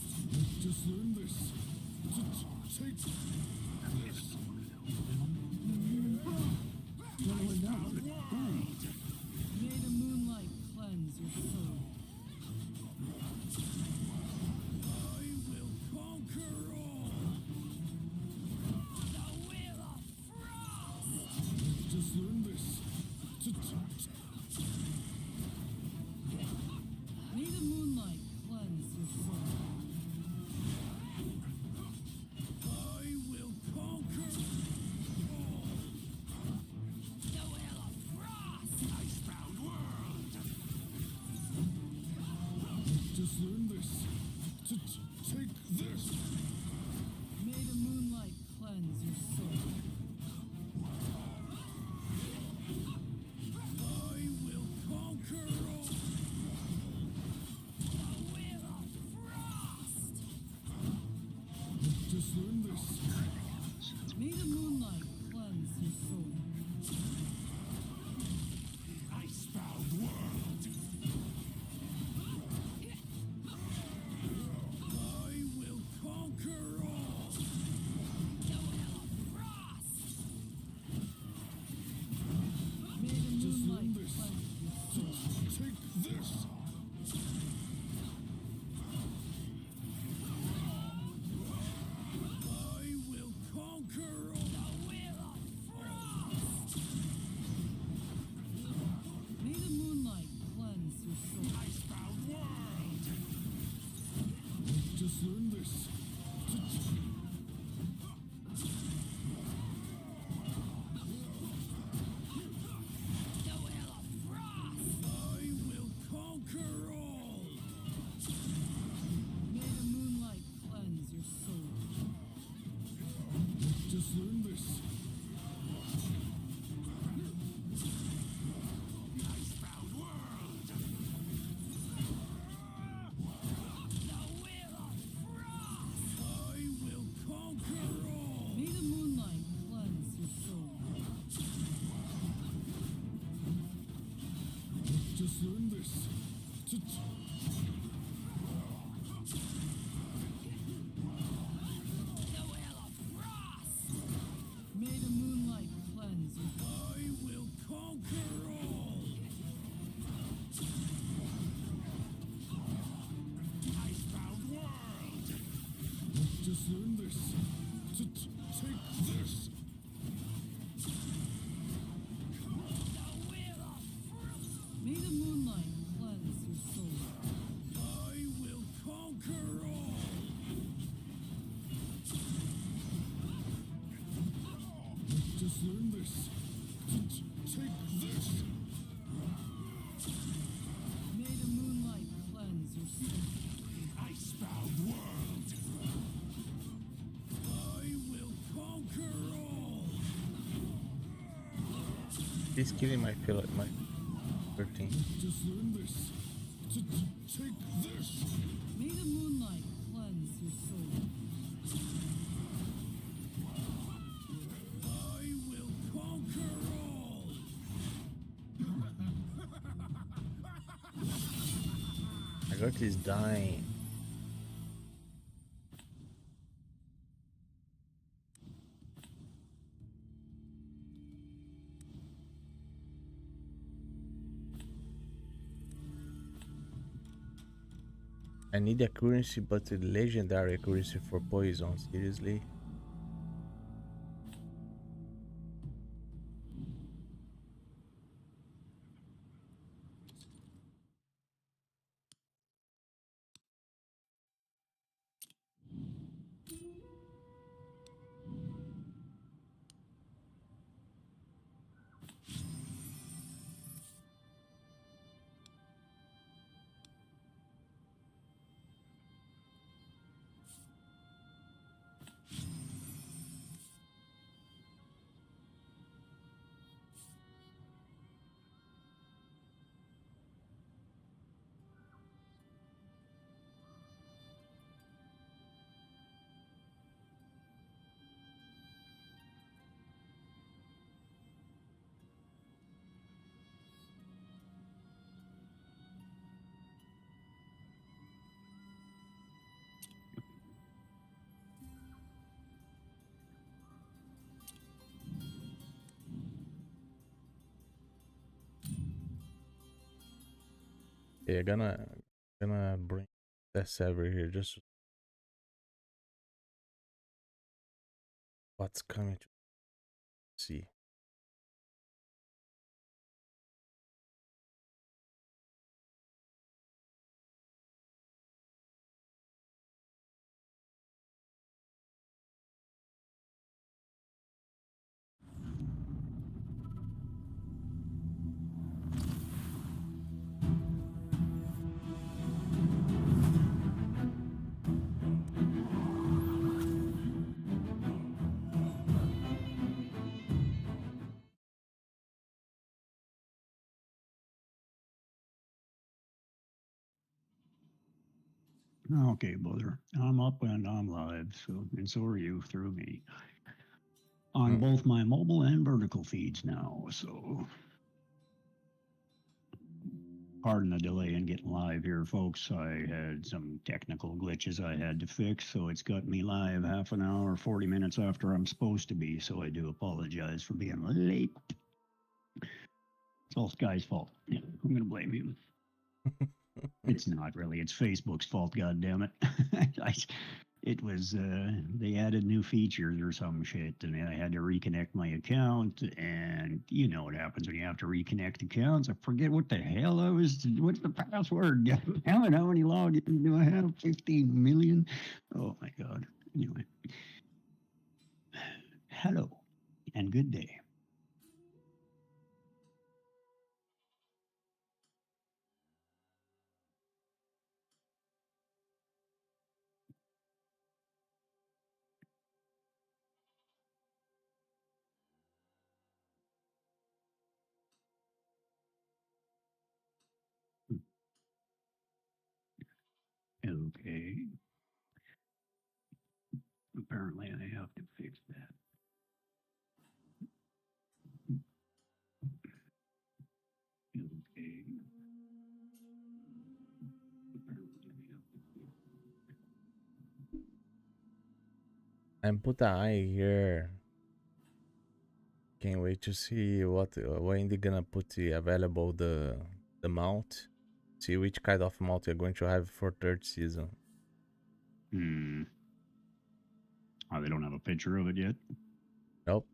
Just learn this. Take this. May the moonlight cleanse your soul. I will conquer all. The will of frost. Just learn this. May Just learn this. Take this. May the moonlight cleanse your soul. I will conquer all. Just learn this. May the moonlight cleanse your soul. Icebound world. I will conquer all. May the Just learn moonlight this. cleanse your soul. Take this. I will conquer all. May the moonlight cleanse your soul. Icebound world. Just learn this. I will conquer all. May the moonlight cleanse your soul. Just learn this. Icebound world. I will conquer all. May the moonlight cleanse your soul. Just learn this. May the moonlight cleanse your soul. I will conquer all. Icebound world. Just learn this. Take this. May the moonlight cleanse your soul. I will conquer all. Just learn this. Take this. May the moonlight cleanse your soul. Icebound world. I will conquer all. He's killing my pillow, my 13. Just learn this. Take this. May the moonlight cleanse your soul. I will conquer all. I got this dying. I need accuracy, but the legendary accuracy for poison. Seriously? Yeah, gonna bring that server here just what's coming to see. Okay, brother. I'm up and I'm live, so and so are you through me on Mm. both my mobile and vertical feeds now. So pardon the delay in getting live here, folks. I had some technical glitches I had to fix, so it's got me live half an hour, 40 minutes after I'm supposed to be. So I do apologize for being late. It's all Sky's fault. Yeah, I'm gonna blame him. It's not really. It's Facebook's fault. God damn it! It was they added new features or some shit, and I had to reconnect my account. And you know what happens when you have to reconnect accounts? I forget what the hell I was. What's the password? Damn it! How many logins do I have? 15 million. Oh my god. Anyway, hello and good day. Okay. Apparently, I have to fix that. Okay. Apparently, I have to fix. And put an eye here. Can't wait to see what when they're gonna put the available the mount. See which kind of mount you're going to have for third season. Hmm. Oh, they don't have a picture of it yet. Nope.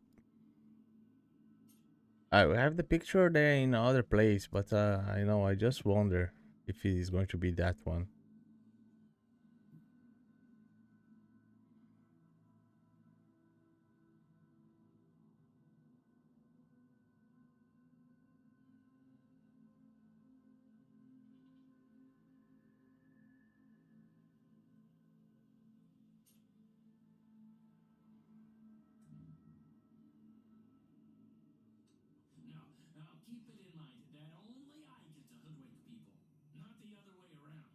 I have the picture there in other place, but I know I just wonder if it is going to be that one. Now, keep it in mind that only I get to hoodwink people, not the other way around.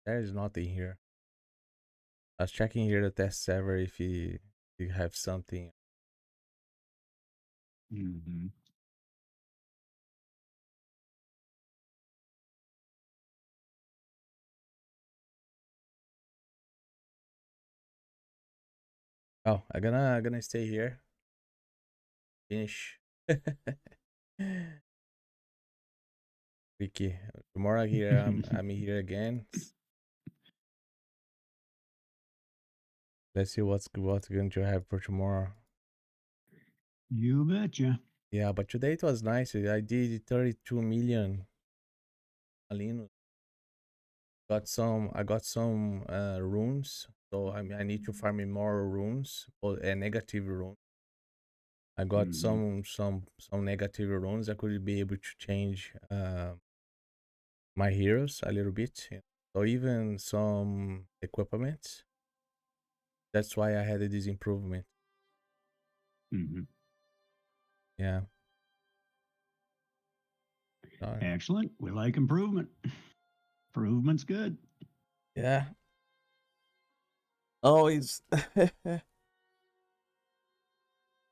There is nothing here. I was checking here the test server if you have something. Mm-hmm. Oh, I'm gonna stay here. Finish. Ricky, tomorrow here I'm here again. Let's see what's going to have for tomorrow. You betcha. Yeah, but today it was nice. I did 32 million Alino. I got some runes. So I need to farm in more runes or a negative rune. I got Mhm. some negative runes. I could be able to change my heroes a little bit. So even some equipment. That's why I had this improvement. Mhm. Yeah. Uh, Excellent. We like improvement. Improvement's good. yeah. Always.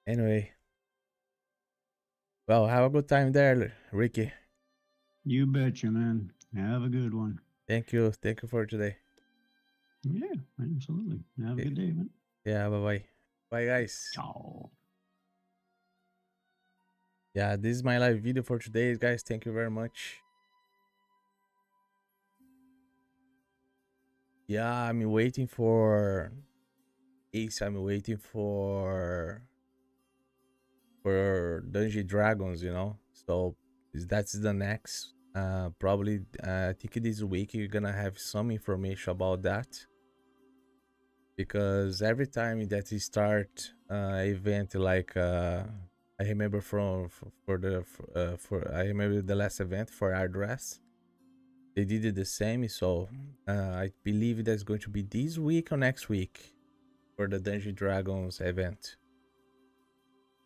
Anyway, well, have a good time there, Ricky. You betcha, man. Have a good one. Thank you. Thank you for today. Yeah, absolutely. Have a Eh, good day, man. Yeah, bye bye. Bye, guys. Ciao. Yeah, this is my live video for today, guys. Thank you very much. Yeah, I'm waiting for Ace. I'm waiting for Dungeon Dragons, you know. So that's the next. Probably I think this week you're gonna have some information about that. Because every time that you start event like I remember for I remember the last event for our dress, they did it the same. So I believe that's going to be this week or next week for the Dungeon Dragons event,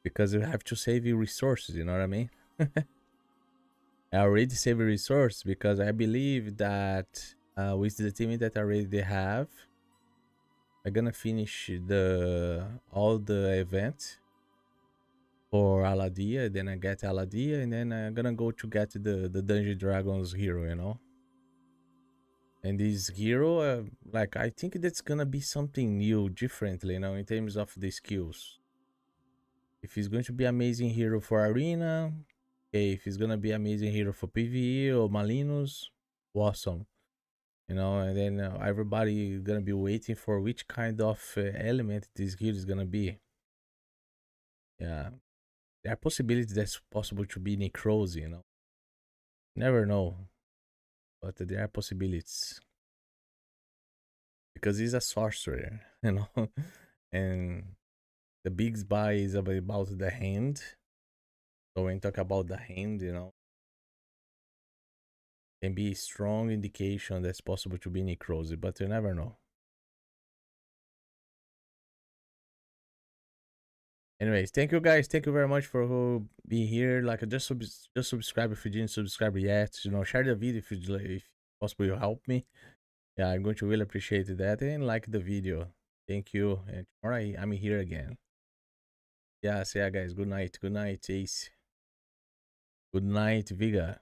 because you have to save your resources, you know what I mean. I already saved a resource because I believe that with the team that I already have, I'm gonna finish the all the event for Aladia, then I get Aladia, and then I'm gonna go to get the Dungeon Dragons hero, you know. And this hero, like I think that's gonna be something new, differently, you know, in terms of the skills. If he's going to be amazing hero for Arena, okay. If he's gonna be amazing hero for PvE or Malinos, awesome. You know, and then everybody gonna be waiting for which kind of element this hero is gonna be. Yeah, there are possibilities that's possible to be necrosis, you know. Never know, but there are possibilities because he's a sorcerer, you know, and the big spy is about the hand. So when you talk about the hand, you know, can be a strong indication that's possible to be necrosis, but you never know. Anyways, thank you guys. Thank you very much for who being here. Like, just subscribe if you didn't subscribe yet. You know, share the video if possible you help me. Yeah, I'm going to really appreciate that, and like the video. Thank you. And tomorrow I'm here again. Yeah, so yeah, guys. Good night. Good night, Ace. Good night, Viga.